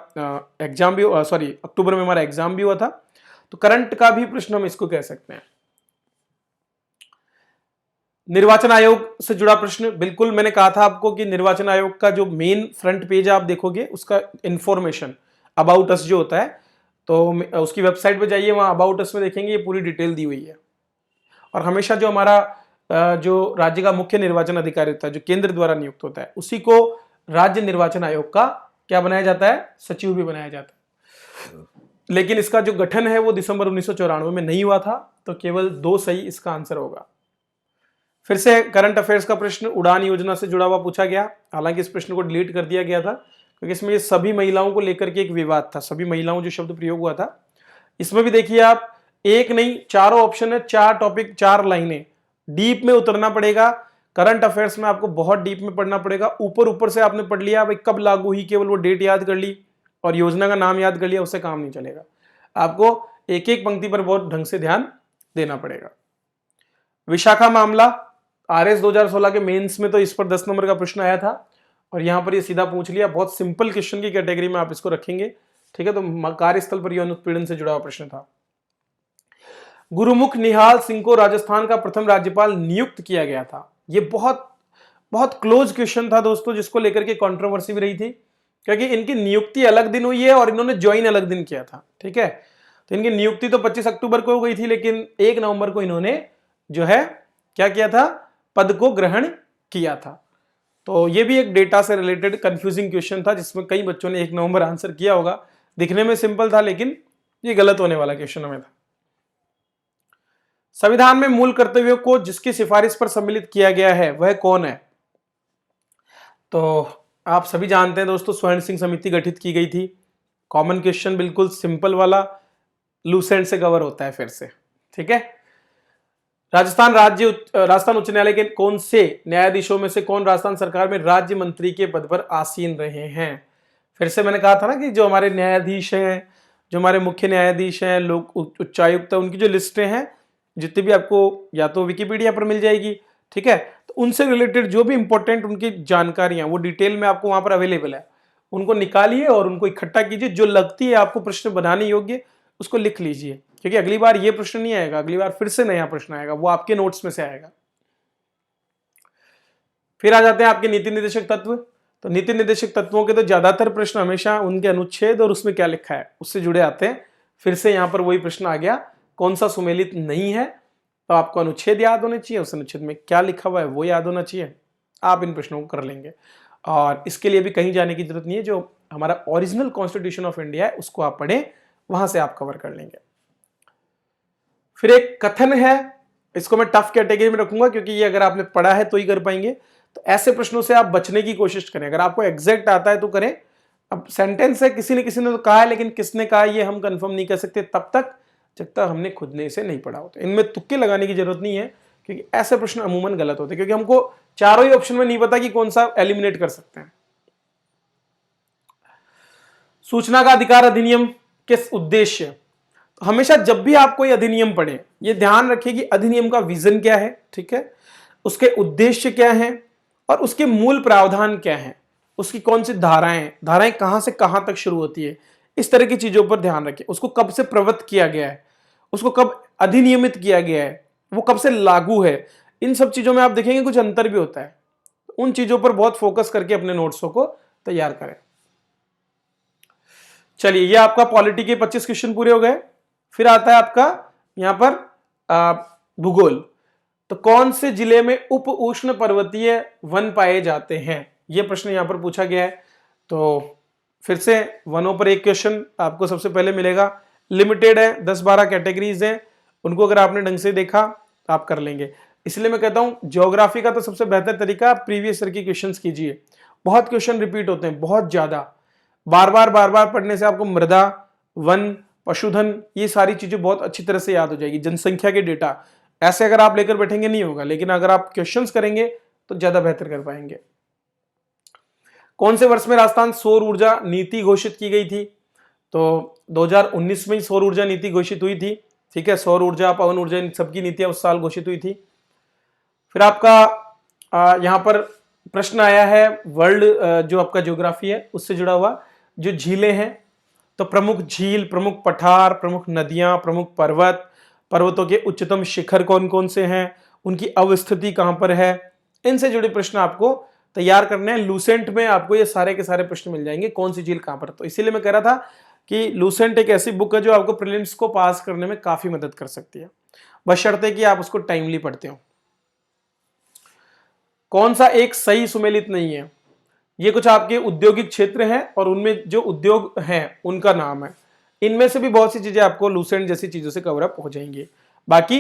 एग्जाम भी, सॉरी अक्टूबर में हमारा एग्जाम भी हुआ था। तो करंट का भी प्रश्न हम इसको कह सकते हैं। निर्वाचन आयोग से जुड़ा प्रश्न, बिल्कुल मैंने कहा था आपको कि निर्वाचन आयोग का जो मेन फ्रंट पेज आप देखोगे उसका इंफॉर्मेशन अबाउट अस जो होता है, तो उसकी वेबसाइट पे जाइए, वहां अबाउट अस में देखेंगे ये पूरी डिटेल दी हुई है। और हमेशा जो हमारा जो राज्य का मुख्य निर्वाचन अधिकारी होता है, जो केंद्र द्वारा नियुक्त होता है, उसी को राज्य निर्वाचन आयोग का क्या बनाया जाता है, सचिव भी बनाया जाता है। लेकिन इसका जो गठन है वो दिसंबर 1994 में नहीं हुआ था, तो केवल 2 सही इसका आंसर होगा। फिर से करंट अफेयर्स का प्रश्न उड़ान योजना से जुड़ा हुआ पूछा गया, हालांकि इस प्रश्न को डिलीट कर दिया गया था क्योंकि इसमें ये सभी महिलाओं को लेकर के एक विवाद था, सभी महिलाओं जो शब्द प्रयोग हुआ था। इसमें भी देखिए आप, एक नहीं 4 ऑप्शन है, 4 टॉपिक, 4 लाइनें, डीप में उतरना पड़ेगा। करंट अफेयर्स में आपको बहुत डीप में पढ़ना पड़ेगा। ऊपर ऊपर से आपने पढ़ लिया भाई कब लागू हुई, केवल वो डेट याद कर ली और योजना का नाम याद कर लिया, उससे काम नहीं चलेगा। आपको एक एक पंक्ति पर बहुत ढंग से ध्यान देना पड़ेगा। विशाखा मामला आरएस 2016 के मेंस में तो इस पर 10 नंबर का प्रश्न आया था और यहां पर ये सीधा पूछ लिया, बहुत सिंपल क्वेश्चन की कैटेगरी में आप इसको रखेंगे, ठीक है। तो कार्यस्थल पर यौन उत्पीड़न से जुड़ा हुआ प्रश्न था। गुरुमुख निहाल सिंह को राजस्थान का प्रथम राज्यपाल नियुक्त किया गया था। ये बहुत बहुत क्लोज क्वेश्चन था दोस्तों, जिसको लेकर के कंट्रोवर्सी भी रही थी, क्योंकि इनकी नियुक्ति अलग दिन हुई है और इन्होंने ज्वाइन अलग दिन किया था, ठीक है। तो इनकी नियुक्ति तो 25 अक्टूबर को हो गई थी, लेकिन 1 नवंबर को इन्होंने जो है क्या किया था, पद को ग्रहण किया था। तो ये भी एक डेटा से रिलेटेड कंफ्यूजिंग क्वेश्चन था, जिसमें कई बच्चों ने 1 नवंबर आंसर किया होगा। दिखने में सिंपल था, लेकिन ये गलत होने वाला क्वेश्चन हमें था। संविधान में मूल कर्तव्यों को जिसकी सिफारिश पर सम्मिलित किया गया है वह कौन है? तो आप सभी जानते हैं दोस्तों, स्वर्ण सिंह समिति गठित की गई थी। कॉमन क्वेश्चन बिल्कुल सिंपल वाला, लूसेंट से कवर होता है फिर से, ठीक है। राजस्थान उच्च न्यायालय के कौन से न्यायाधीशों में से कौन राजस्थान सरकार में राज्य मंत्री के पद पर आसीन रहे हैं? फिर से मैंने कहा था ना कि जो हमारे न्यायाधीश हैं, जो हमारे मुख्य न्यायाधीश हैं, लोक उच्चायुक्त, उनकी जो लिस्टें हैं जितनी भी आपको या तो विकिपीडिया पर मिल जाएगी, ठीक है। तो उनसे रिलेटेड जो भी इंपॉर्टेंट उनकी जानकारियां वो डिटेल में आपको वहां पर अवेलेबल है, उनको निकालिए और उनको इकट्ठा कीजिए। जो लगती है आपको प्रश्न बनाने योग्य उसको लिख लीजिए, क्योंकि अगली बार ये प्रश्न नहीं आएगा, अगली बार फिर से नया प्रश्न आएगा, वो आपके नोट्स में से आएगा। फिर आ जाते हैं आपके नीति निर्देशक तत्व। तो नीति निर्देशक तत्वों के तो ज्यादातर प्रश्न हमेशा उनके अनुच्छेद और उसमें क्या लिखा है उससे जुड़े आते हैं। फिर से यहां पर वही प्रश्न आ गया, कौन सा सुमेलित नहीं है, तो आपको अनुच्छेद याद होने चाहिए, उस अनुच्छेद में क्या लिखा हुआ है वो याद होना चाहिए। आप इन प्रश्नों को कर लेंगे और इसके लिए भी कहीं जाने की जरूरत नहीं है। जो हमारा ओरिजिनल कॉन्स्टिट्यूशन ऑफ इंडिया है उसको आप पढ़ें, वहां से आप कवर कर लेंगे। फिर एक कथन है, इसको मैं टफ कैटेगरी में रखूंगा क्योंकि ये अगर आपने पढ़ा है तो ही कर पाएंगे। तो ऐसे प्रश्नों से आप बचने की कोशिश करें, अगर आपको एग्जैक्ट आता है तो करें। अब सेंटेंस है, किसी ने तो कहा है, लेकिन किसने कहा ये हम कंफर्म नहीं कर सकते तब तक जब तक हमने खुद ने इसे नहीं पढ़ा होता। इनमें तुक्के लगाने की जरूरत नहीं है क्योंकि ऐसे प्रश्न अमूमन गलत होते हैं, क्योंकि हमको चारों ही ऑप्शन में नहीं पता कि कौन सा एलिमिनेट कर सकते हैं। सूचना का अधिकार अधिनियम किस उद्देश्य, तो हमेशा जब भी आप कोई अधिनियम पढ़े ये ध्यान रखिए कि अधिनियम का विजन क्या है, ठीक है, उसके उद्देश्य क्या है और उसके मूल प्रावधान क्या है, उसकी कौन सी धाराएं कहां से कहां तक शुरू होती है, इस तरह की चीजों पर ध्यान रखें। उसको कब से प्रवृत्त किया गया है, उसको कब अधिनियमित किया गया है, वो कब से लागू है, इन सब चीजों में आप देखेंगे कुछ अंतर भी होता है। उन चीजों पर बहुत फोकस करके अपने नोट्सों को तैयार करें। चलिए, ये आपका पॉलिटी के 25 क्वेश्चन पूरे हो गए। फिर आता है आपका यहां पर भूगोल। तो कौन से जिले में उप उष्ण पर्वतीय वन पाए जाते हैं, यह प्रश्न यहां पर पूछा गया है। तो फिर से वनों पर एक क्वेश्चन आपको सबसे पहले मिलेगा। लिमिटेड है, 10-12 कैटेगरीज हैं, उनको अगर आपने ढंग से देखा तो आप कर लेंगे। इसलिए मैं कहता हूं ज्योग्राफी का तो सबसे बेहतर तरीका प्रीवियस ईयर के क्वेश्चंस कीजिए। बहुत क्वेश्चन रिपीट होते हैं, बहुत ज्यादा, बार बार पढ़ने से आपको मृदा, वन, पशुधन, ये सारी चीजें बहुत अच्छी तरह से याद हो जाएगी। जनसंख्या के डेटा ऐसे अगर आप लेकर बैठेंगे नहीं होगा, लेकिन अगर आप क्वेश्चंस करेंगे तो ज्यादा बेहतर कर पाएंगे। कौन से वर्ष में राजस्थान सौर ऊर्जा नीति घोषित की गई थी, तो 2019 में ही सौर ऊर्जा नीति घोषित हुई थी, ठीक है। सौर ऊर्जा, पवन ऊर्जा, इन सबकी नीतियां उस साल घोषित हुई थी। फिर आपका यहां पर प्रश्न आया है वर्ल्ड, जो आपका ज्योग्राफी है उससे जुड़ा हुआ, जो झीलें हैं, तो प्रमुख झील, प्रमुख पठार, प्रमुख नदियां, प्रमुख पर्वत, पर्वतों के उच्चतम शिखर कौन कौन से हैं, उनकी अवस्थिति कहां पर है, इनसे जुड़े प्रश्न आपको तैयार करने हैं। लूसेंट में आपको ये सारे के सारे प्रश्न मिल जाएंगे, कौन सी झील कहां पर। तो इसीलिए मैं कह रहा था कि लूसेंट एक ऐसी बुक है जो आपको प्रीलिम्स को पास करने में काफी मदद कर सकती है, बशर्ते कि आप उसको टाइमली पढ़ते हो। कौन सा एक सही सुमेलित नहीं है, ये कुछ आपके औद्योगिक क्षेत्र हैं और उनमें जो उद्योग हैं उनका नाम है। इनमें से भी बहुत सी चीजें आपको लूसेंट जैसी चीजों से कवर अप हो जाएंगी। बाकी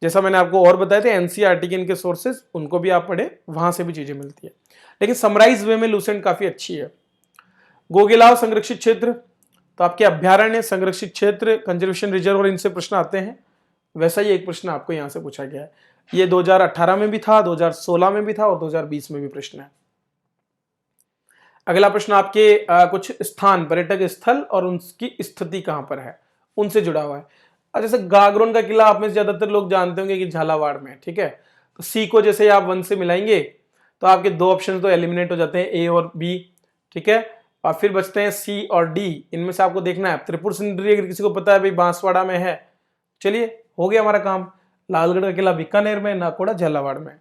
जैसा मैंने आपको और बताया था एनसीईआरटी के इनके सोर्सेज, उनको भी आप पढ़े, वहां से भी चीजें मिलती है, लेकिन समराइज वे में लूसेंट काफी अच्छी है। गोगेलाव संरक्षित क्षेत्र, तो आपके अभ्यारण्य, संरक्षित क्षेत्र, कंजर्वेशन रिजर्व और इनसे प्रश्न आते हैं। वैसा ही एक प्रश्न आपको यहां से पूछा गया है, ये 2018 में भी था, 2016 में भी था और 2020 में भी प्रश्न है। अगला प्रश्न आपके कुछ स्थान, पर्यटक स्थल और उनकी स्थिति कहां पर है, उनसे जुड़ा हुआ है। जैसे गागरोन का किला आप में से ज्यादातर लोग जानते होंगे कि झालावाड़ में, ठीक है। तो सी को जैसे आप 1 से मिलाएंगे तो आपके 2 ऑप्शन तो एलिमिनेट हो जाते हैं, ए और बी, ठीक है। और फिर बचते हैं सी और डी। इनमें से आपको देखना है। त्रिपुर सुंदरी अगर किसी को पता है भाई बांसवाड़ा में है, चलिए हो गया हमारा काम। लालगढ़ का किला बीकानेर में, नाकोड़ा झालावाड़ में,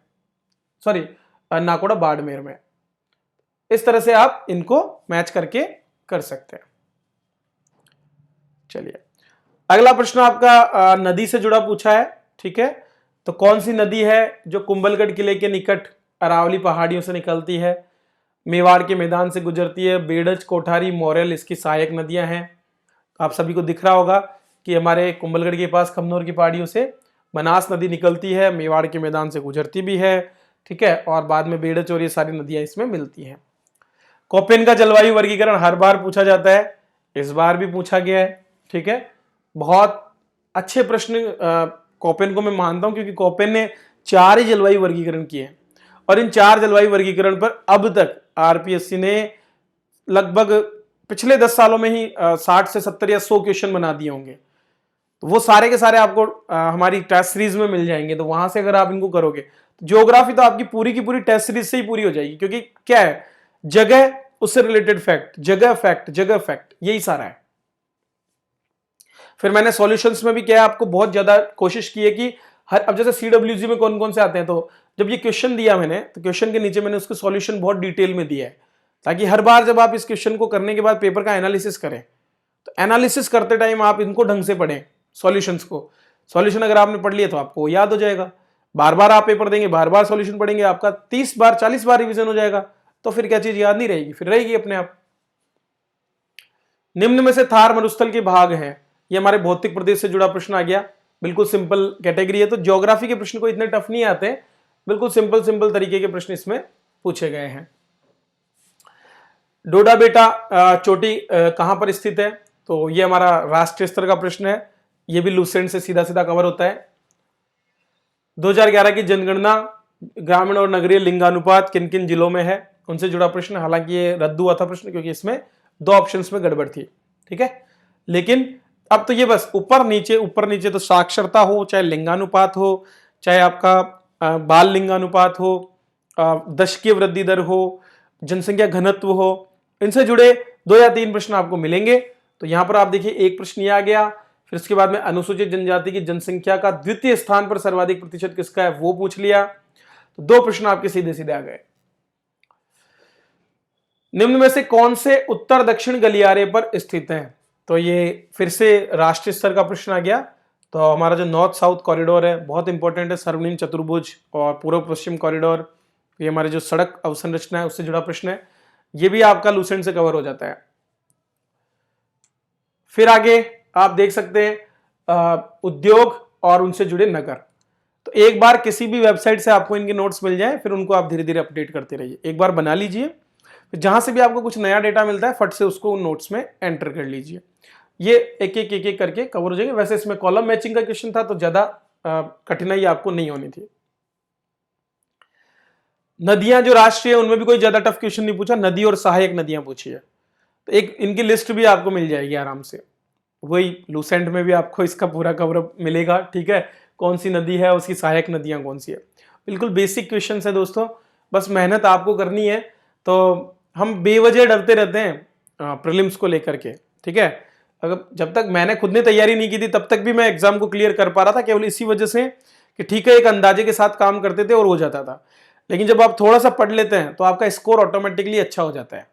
सॉरी नाकोड़ा बाड़मेर में। इस तरह से आप इनको मैच करके कर सकते हैं। चलिए, अगला प्रश्न आपका नदी से जुड़ा पूछा है, ठीक है। तो कौन सी नदी है जो कुंभलगढ़ किले के निकट अरावली पहाड़ियों से निकलती है, मेवाड़ के मैदान से गुजरती है, बेड़ज, कोठारी, मोरेल इसकी सहायक नदियां हैं। आप सभी को दिख रहा होगा कि हमारे कुंभलगढ़ के पास खमनोर की पहाड़ियों से बनास नदी निकलती है, मेवाड़ के मैदान से गुजरती भी है, ठीक है, और बाद में बेड़ज और ये सारी नदियां इसमें मिलती हैं। कोपेन का जलवायु वर्गीकरण हर बार पूछा जाता है, इस बार भी पूछा गया है। ठीक है, बहुत अच्छे प्रश्न कोपेन को मैं मानता हूं, क्योंकि कोपेन ने 4 ही जलवायु वर्गीकरण किए हैं और इन 4 जलवायु वर्गीकरण पर अब तक आरपीएससी ने लगभग पिछले 10 सालों में ही 60 से 70 या 100 क्वेश्चन बना दिए होंगे। तो वो सारे के सारे आपको हमारी टेस्ट सीरीज में मिल जाएंगे, तो वहां से अगर आप इनको करोगे, ज्योग्राफी तो आपकी पूरी की पूरी टेस्ट सीरीज से ही पूरी हो जाएगी, क्योंकि क्या है, जगह, उससे रिलेटेड फैक्ट, जगह फैक्ट, जगह फैक्ट, यही सारा है। फिर मैंने सॉल्यूशंस में भी क्या है, आपको बहुत ज्यादा कोशिश की है कि हर, अब जैसे सीडब्ल्यूजी में कौन कौन से आते हैं, तो जब ये क्वेश्चन दिया मैंने, तो क्वेश्चन के नीचे मैंने उसके सॉल्यूशन बहुत डिटेल में दिया है, ताकि हर बार जब आप इस क्वेश्चन को करने के बाद पेपर का एनालिसिस करें, तो एनालिसिस करते टाइम आप इनको ढंग से पढ़ें, सॉल्यूशंस को। सॉल्यूशन अगर आपने पढ़ लिया तो आपको याद हो जाएगा, बार बार आप पेपर देंगे, बार बार सॉल्यूशन पढ़ेंगे, आपका 30 बार 40 बार रिवीजन हो जाएगा, तो फिर क्या चीज याद नहीं रहेगी, फिर रहेगी अपने आप। निम्न में से थार मरुस्थल के भाग हैं, ये हमारे भौतिक प्रदेश से जुड़ा प्रश्न आ गया, बिल्कुल सिंपल कैटेगरी है। तो ज्योग्राफी के प्रश्न को इतने टफ नहीं आते, बिल्कुल सिंपल सिंपल तरीके के प्रश्न इसमें पूछे गए हैं। डोडा बेटा चोटी कहां पर स्थित है, तो ये हमारा राष्ट्रीय स्तर का प्रश्न है, ये भी लूसेंट से सीधा सीधा कवर होता है। 2011 की जनगणना ग्रामीण और नगरीय लिंगानुपात किन किन जिलों में है, उनसे जुड़ा प्रश्न, हालांकि ये रद्द हुआ था प्रश्न, क्योंकि इसमें 2 ऑप्शंस में गड़बड़ थी। ठीक है, लेकिन अब तो ये बस ऊपर नीचे तो साक्षरता हो, चाहे लिंगानुपात हो, चाहे आपका बाल लिंगानुपात हो, दशकीय वृद्धि दर हो, जनसंख्या घनत्व हो, इनसे जुड़े 2 या 3 प्रश्न आपको मिलेंगे। तो यहां पर आप देखिए, एक प्रश्न ये आ गया, फिर उसके बाद में अनुसूचित जनजाति की जनसंख्या का द्वितीय स्थान पर सर्वाधिक प्रतिशत किसका है, वो पूछ लिया। तो 2 प्रश्न आपके सीधे सीधे आ गए। निम्न में से कौन से उत्तर दक्षिण गलियारे पर स्थित है, तो ये फिर से राष्ट्रीय स्तर का प्रश्न आ गया। तो हमारा जो नॉर्थ साउथ कॉरिडोर है बहुत इंपॉर्टेंट है, सर्वनिम्न चतुर्भुज और पूर्व पश्चिम कॉरिडोर, ये हमारे जो सड़क अवसंरचना है उससे जुड़ा प्रश्न है, ये भी आपका लूसेंट से कवर हो जाता है। फिर आगे आप देख सकते हैं उद्योग और उनसे जुड़े नगर। तो एक बार किसी भी वेबसाइट से आपको इनके नोट्स मिल जाए, फिर उनको आप धीरे धीरे अपडेट करते रहिए, एक बार बना लीजिए, फिर जहां से भी आपको कुछ नया डेटा मिलता है फट से उसको उन नोट्स में एंटर कर लीजिए। ये एक एक करके कवर हो जाएंगे। वैसे इसमें कॉलम मैचिंग का क्वेश्चन था, तो ज्यादा कठिनाई आपको नहीं होनी थी। नदियां जो राष्ट्रीय है उनमें भी कोई ज्यादा टफ क्वेश्चन नहीं पूछा, नदी और सहायक नदियां पूछी है, तो एक इनकी लिस्ट भी आपको मिल जाएगी आराम से। वही लूसेंट में भी आपको इसका पूरा कवरअप मिलेगा। ठीक है, कौन सी नदी है, उसकी सहायक नदियां कौन सी है, बिल्कुल बेसिक क्वेश्चन है दोस्तों, बस मेहनत आपको करनी है। तो हम बेवजह डरते रहते हैं प्रीलिम्स को लेकर के। ठीक है, अगर जब तक मैंने खुद ने तैयारी नहीं की थी तब तक भी मैं एग्जाम को क्लियर कर पा रहा था, केवल इसी वजह से कि ठीक है एक अंदाजे के साथ काम करते थे और हो जाता था। लेकिन जब आप थोड़ा सा पढ़ लेते हैं तो आपका स्कोर ऑटोमेटिकली अच्छा हो जाता है,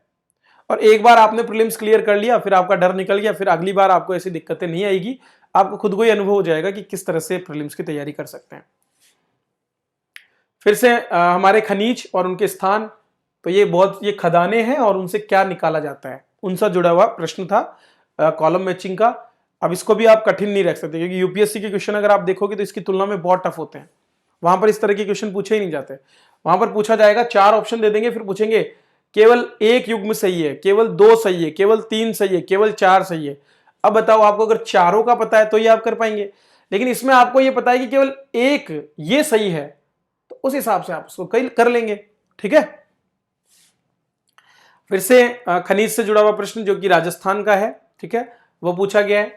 और एक बार आपने प्रीलिम्स क्लियर कर लिया, फिर आपका डर निकल गया, फिर अगली बार आपको ऐसी दिक्कतें नहीं आएगी, आपको खुद को ही अनुभव हो जाएगा कि किस तरह से प्रीलिम्स की तैयारी कर सकते हैं। फिर से हमारे खनिज और उनके स्थान, तो ये खदानें हैं और उनसे क्या निकाला जाता है, उनसे जुड़ा हुआ प्रश्न था कॉलम मैचिंग का। अब इसको भी आप कठिन नहीं रख सकते, क्योंकि यूपीएससी के क्वेश्चन अगर आप देखोगे तो इसकी तुलना में बहुत टफ होते हैं, वहां पर इस तरह के क्वेश्चन पूछे ही नहीं जाते। वहां पर पूछा जाएगा 4 ऑप्शन दे देंगे, फिर पूछेंगे केवल 1 युग्म सही है, केवल 2 सही है, केवल 3 सही है, केवल 4 सही है। अब बताओ, आपको अगर चारों का पता है तो ये आप कर पाएंगे, लेकिन इसमें आपको ये पता है कि केवल 1 ये सही है, तो उस हिसाब से आप उसको कर लेंगे। ठीक है, फिर से खनिज से जुड़ा हुआ प्रश्न जो कि राजस्थान का है, ठीक है, वो पूछा गया है।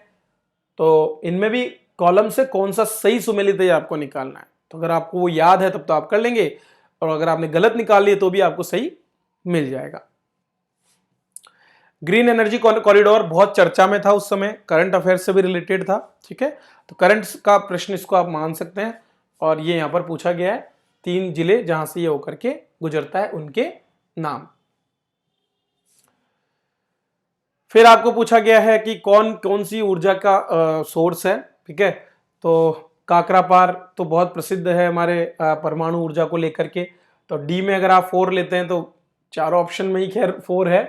तो इनमें भी कॉलम से कौन सा सही सुमेलित है आपको निकालना है, तो अगर आपको वो याद है तब तो आप कर लेंगे, और अगर आपने गलत निकाल लिए तो भी आपको सही मिल जाएगा। ग्रीन एनर्जी कॉरिडोर बहुत चर्चा में था उस समय, करंट अफेयर से भी रिलेटेड था। ठीक है, तो करंट का प्रश्न इसको आप मान सकते हैं, और ये यहां पर पूछा गया है 3 जिले जहां से ये होकर के गुजरता है उनके नाम। फिर आपको पूछा गया है कि कौन कौन सी ऊर्जा का सोर्स है। ठीक है, तो काकरापार तो बहुत प्रसिद्ध है हमारे परमाणु ऊर्जा को लेकर के, तो डी में अगर आप 4 लेते हैं तो 4 ऑप्शन में ही खैर 4 है।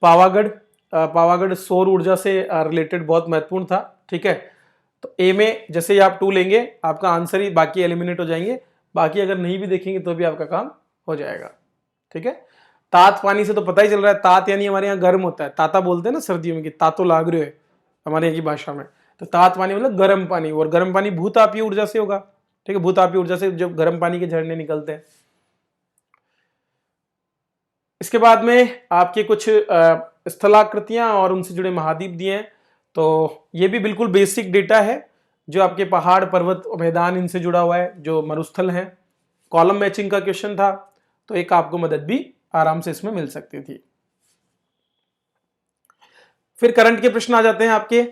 पावागढ़ सौर ऊर्जा से रिलेटेड बहुत महत्वपूर्ण था। ठीक है, तो ए में जैसे ही आप 2 लेंगे आपका आंसर ही बाकी एलिमिनेट हो जाएंगे, बाकी अगर नहीं भी देखेंगे तो भी आपका काम हो जाएगा। ठीक है, तात पानी से तो पता ही चल रहा है, तात यानी हमारे यहाँ गर्म होता है, ताता बोलते हैं ना सर्दियों में कि तातो लाग रहे है हमारे यहाँ की भाषा में। तो तात पानी मतलब गर्म पानी, और गर्म पानी भूतापीय ऊर्जा से होगा। ठीक है, भूतापीय ऊर्जा से जब गर्म पानी के झरने निकलते हैं। इसके बाद में आपके कुछ स्थलाकृतियां और उनसे जुड़े महाद्वीप दिए हैं। तो ये भी बिल्कुल बेसिक डेटा है जो आपके पहाड़, पर्वत, मैदान इनसे जुड़ा हुआ है, जो मरुस्थल है। कॉलम मैचिंग का क्वेश्चन था, तो एक आपको मदद भी आराम से इसमें मिल सकती थी। फिर करंट के प्रश्न आ जाते हैं आपके।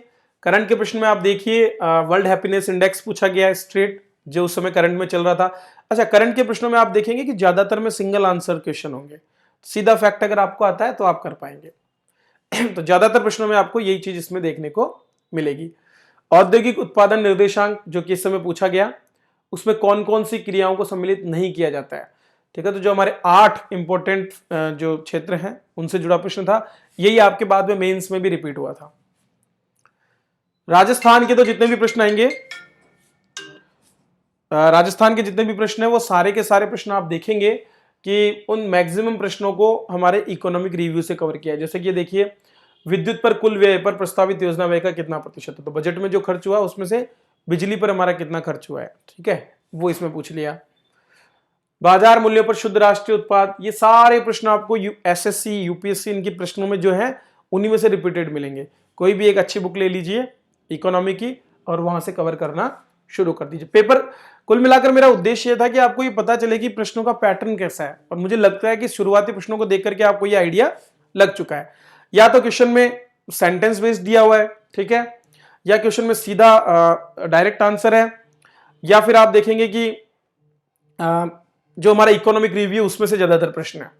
करंट के प्रश्न में आप देखिए वर्ल्ड हैप्पीनेस इंडेक्स पूछा गया है स्ट्रेट, जो उस समय करंट में चल रहा था। अच्छा, करंट के प्रश्नों में आप देखेंगे कि ज्यादातर में सिंगल आंसर क्वेश्चन होंगे। सीधा फैक्ट अगर आपको आता है तो आप कर पाएंगे। तो ज्यादातर प्रश्नों में आपको यही चीज इसमें देखने को मिलेगी। औद्योगिक उत्पादन निर्देशांक जो कि इस समय पूछा गया, उसमें कौन कौन सी क्रियाओं को सम्मिलित नहीं किया जाता है। ठीक है, तो जो हमारे 8 इंपॉर्टेंट जो क्षेत्र हैं उनसे जुड़ा प्रश्न था, यही आपके बाद में मेंस में भी रिपीट हुआ था। राजस्थान के तो जितने भी प्रश्न आएंगे, राजस्थान के जितने भी प्रश्न हैं वो सारे के सारे प्रश्न आप देखेंगे कि उन मैक्सिमम प्रश्नों को हमारे इकोनॉमिक रिव्यू से कवर किया है। जैसे कि देखिए, विद्युत पर कुल व्यय पर प्रस्तावित योजना व्यय का कितना प्रतिशत है, तो बजट में जो खर्च हुआ उसमें से बिजली पर हमारा कितना खर्च हुआ है। ठीक है, वो इसमें पूछ लिया। बाजार मूल्य पर शुद्ध राष्ट्रीय उत्पाद, ये सारे प्रश्न आपको एसएससी, यूपीएससी इनके प्रश्नों में जो है उन्हीं में से रिपीटेड मिलेंगे। कोई भी एक अच्छी बुक ले लीजिए इकोनॉमी की और वहां से कवर करना शुरू कर दीजिए। पेपर कुल मिलाकर मेरा उद्देश्य यह था कि आपको ये पता चले कि प्रश्नों का पैटर्न कैसा है, और मुझे लगता है कि शुरुआती प्रश्नों को देख करके आपको ये आइडिया लग चुका है। या तो क्वेश्चन में सेंटेंस बेस्ड दिया हुआ है, ठीक है, या क्वेश्चन में सीधा डायरेक्ट आंसर है, या फिर आप देखेंगे कि जो हमारा इकोनॉमिक रिव्यू उसमें से ज्यादातर प्रश्न है।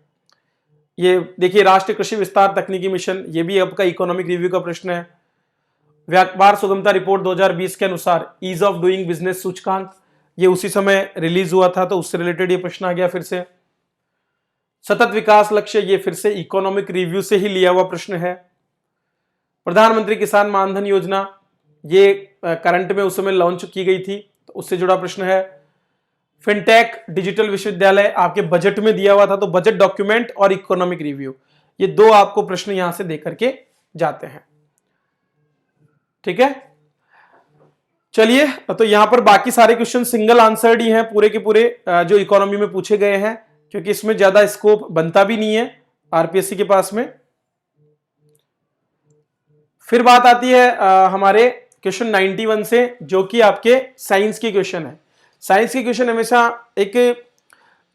ये देखिए, राष्ट्रीय कृषि विस्तार तकनीकी मिशन, ये भी आपका इकोनॉमिक रिव्यू का प्रश्न है। व्यापार सुगमता रिपोर्ट 2020 के अनुसार ईज ऑफ डूइंग बिजनेस सूचकांक, ये उसी समय रिलीज हुआ था, तो उससे रिलेटेड ये प्रश्न आ गया फिर से। सतत विकास लक्ष्य, ये फिर से इकोनॉमिक रिव्यू से ही लिया हुआ प्रश्न है। प्रधानमंत्री किसान मानधन योजना, ये करंट में उस समय लॉन्च की गई थी, तो उससे जुड़ा प्रश्न है। फिनटेक डिजिटल विश्वविद्यालय आपके बजट में दिया हुआ था, तो बजट डॉक्यूमेंट और इकोनॉमिक रिव्यू, ये दो आपको प्रश्न यहां से देकर के जाते हैं। ठीक है, चलिए, तो यहां पर बाकी सारे क्वेश्चन सिंगल आंसर्ड ही हैं पूरे के पूरे जो इकोनॉमी में पूछे गए हैं, क्योंकि इसमें ज्यादा स्कोप बनता भी नहीं है आरपीएससी के पास में। फिर बात आती है हमारे क्वेश्चन 91 से, जो कि आपके साइंस के क्वेश्चन है। साइंस के क्वेश्चन हमेशा एक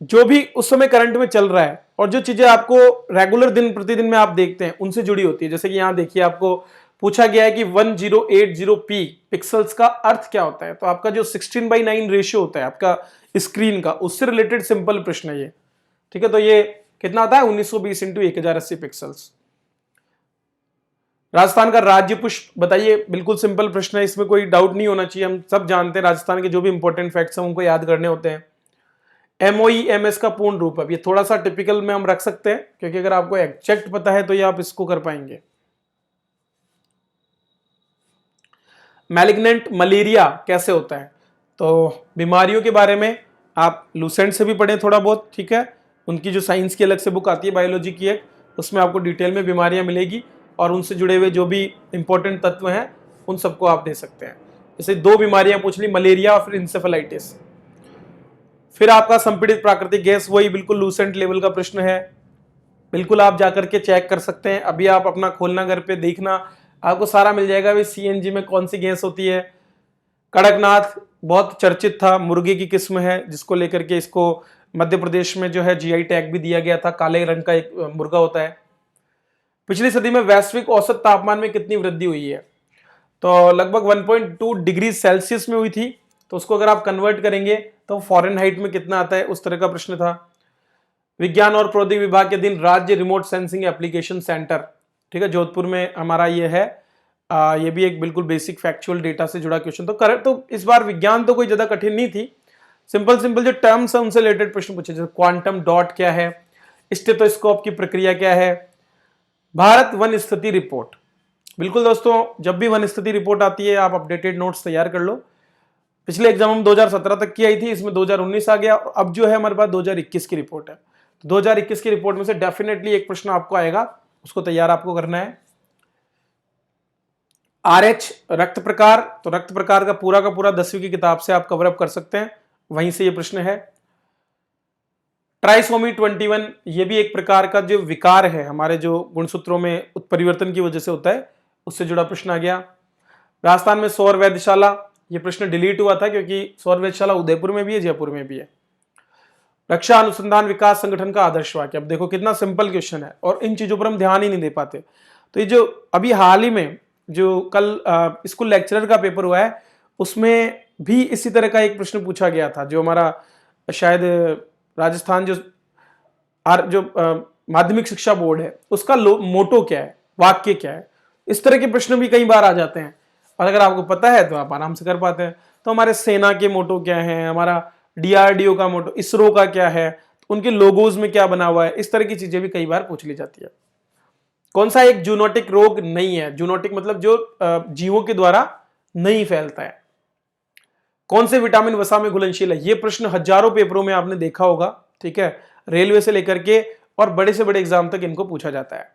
जो भी उस समय करंट में चल रहा है और जो चीजें आपको रेगुलर दिन प्रतिदिन में आप देखते हैं उनसे जुड़ी होती है। जैसे कि यहां देखिए, आपको पूछा गया है कि 1080p पिक्सल्स का अर्थ क्या होता है, तो आपका जो 16:9 रेशियो होता है आपका स्क्रीन का, उससे रिलेटेड सिंपल प्रश्न है ये। ठीक है, तो ये कितना आता है, 1920 × 1080 पिक्सल्स। राजस्थान का राज्य पुष्प बताइए, बिल्कुल सिंपल प्रश्न है, इसमें कोई डाउट नहीं होना चाहिए। हम सब जानते हैं राजस्थान के जो भी इंपॉर्टेंट फैक्ट्स हैं उनको याद करने होते हैं। MOEMS का पूर्ण रूप, अब ये थोड़ा सा टिपिकल में हम रख सकते हैं, क्योंकि अगर आपको एग्जैक्ट पता है तो ये आप इसको कर पाएंगे। मैलिग्नेंट मलेरिया कैसे होता है, तो बीमारियों के बारे में आप लूसेंट से भी पढ़ें थोड़ा बहुत। ठीक है, उनकी जो साइंस की अलग से बुक आती है बायोलॉजी की एक, उसमें आपको डिटेल में बीमारियां मिलेगी और उनसे जुड़े हुए जो भी इंपॉर्टेंट तत्व हैं उन सबको आप दे सकते हैं। जैसे 2 बीमारियां पूछ ली, मलेरिया और फिर इंसेफेलाइटिस। फिर आपका संपीड़ित प्राकृतिक गैस, वही बिल्कुल लूसेंट लेवल का प्रश्न है, बिल्कुल आप जाकर के चेक कर सकते हैं। अभी आप अपना खोलना घर पे देखना, आपको सारा मिल जाएगा भाई CNG में कौन सी गैस होती है। कड़कनाथ बहुत चर्चित था, मुर्गे की किस्म है जिसको लेकर के इसको मध्य प्रदेश में जो है GI टैग भी दिया गया था। काले रंग का एक मुर्गा होता है। पिछली सदी में वैश्विक औसत तापमान में कितनी वृद्धि हुई है, तो लगभग 1.2 डिग्री सेल्सियस में हुई थी। तो उसको अगर आप कन्वर्ट करेंगे तो फॉरेनहाइट में कितना आता है, उस तरह का प्रश्न था। विज्ञान और प्रौद्योगिकी विभाग के दिन राज्य रिमोट सेंसिंग एप्लीकेशन सेंटर, ठीक है, जोधपुर में हमारा ये है। ये भी एक बिल्कुल बेसिक फैक्चुअल डेटा से जुड़ा क्वेश्चन। तो इस बार विज्ञान तो कोई ज्यादा कठिन नहीं थी, सिंपल जो टर्म्स है उनसे रिलेटेड प्रश्न पूछे, जैसे क्वांटम डॉट क्या है, स्टेथोस्कोप की प्रक्रिया क्या है, भारत वन स्थिति रिपोर्ट। बिल्कुल दोस्तों, जब भी वन स्थिति रिपोर्ट आती है आप अपडेटेड नोट्स तैयार कर लो। पिछले एग्जाम हम 2017 तक की आई थी, इसमें 2019 आ गया, अब जो है हमारे पास 2021 की रिपोर्ट है। 2021 की रिपोर्ट में से डेफिनेटली एक प्रश्न आपको आएगा, उसको तैयार आपको करना है। RH रक्त प्रकार, तो रक्त प्रकार का पूरा 10वीं की किताब से आप कवर अप कर सकते हैं, वहीं से ये प्रश्न है। ट्राइसोमी 21, ये भी एक प्रकार का जो विकार है हमारे जो गुणसूत्रों में उत्परिवर्तन की वजह से होता है, उससे जुड़ा प्रश्न आ गया। राजस्थान में सौर वेधशाला, ये प्रश्न डिलीट हुआ था क्योंकि सौर वेधशाला उदयपुर में भी है, जयपुर में भी है। रक्षा अनुसंधान विकास संगठन का आदर्श वाक्य, अब देखो कितना सिंपल क्वेश्चन है और इन चीजों पर हम ध्यान ही नहीं दे पाते। तो ये जो अभी हाल ही में जो कल स्कूल लेक्चरर का पेपर हुआ है, उसमें भी इसी तरह का एक प्रश्न पूछा गया था, जो हमारा शायद राजस्थान जो माध्यमिक शिक्षा बोर्ड है उसका मोटो क्या है, वाक्य क्या है, इस तरह के प्रश्न भी कई बार आ जाते हैं और अगर आपको पता है तो आप आराम से कर पाते हैं। तो हमारे सेना के मोटो क्या है, हमारा DRDO का मोटो, इसरो का क्या है, उनके लोगोज में क्या बना हुआ है, इस तरह की चीजें भी कई बार पूछ ली जाती है। कौन सा एक जूनोटिक रोग नहीं है, जूनोटिक मतलब जो जीवों के द्वारा नहीं फैलता है। कौन से विटामिन वसा में घुलनशील है, ये प्रश्न हजारों पेपरों में आपने देखा होगा, ठीक है, रेलवे से लेकर के और बड़े से बड़े एग्जाम तक इनको पूछा जाता है।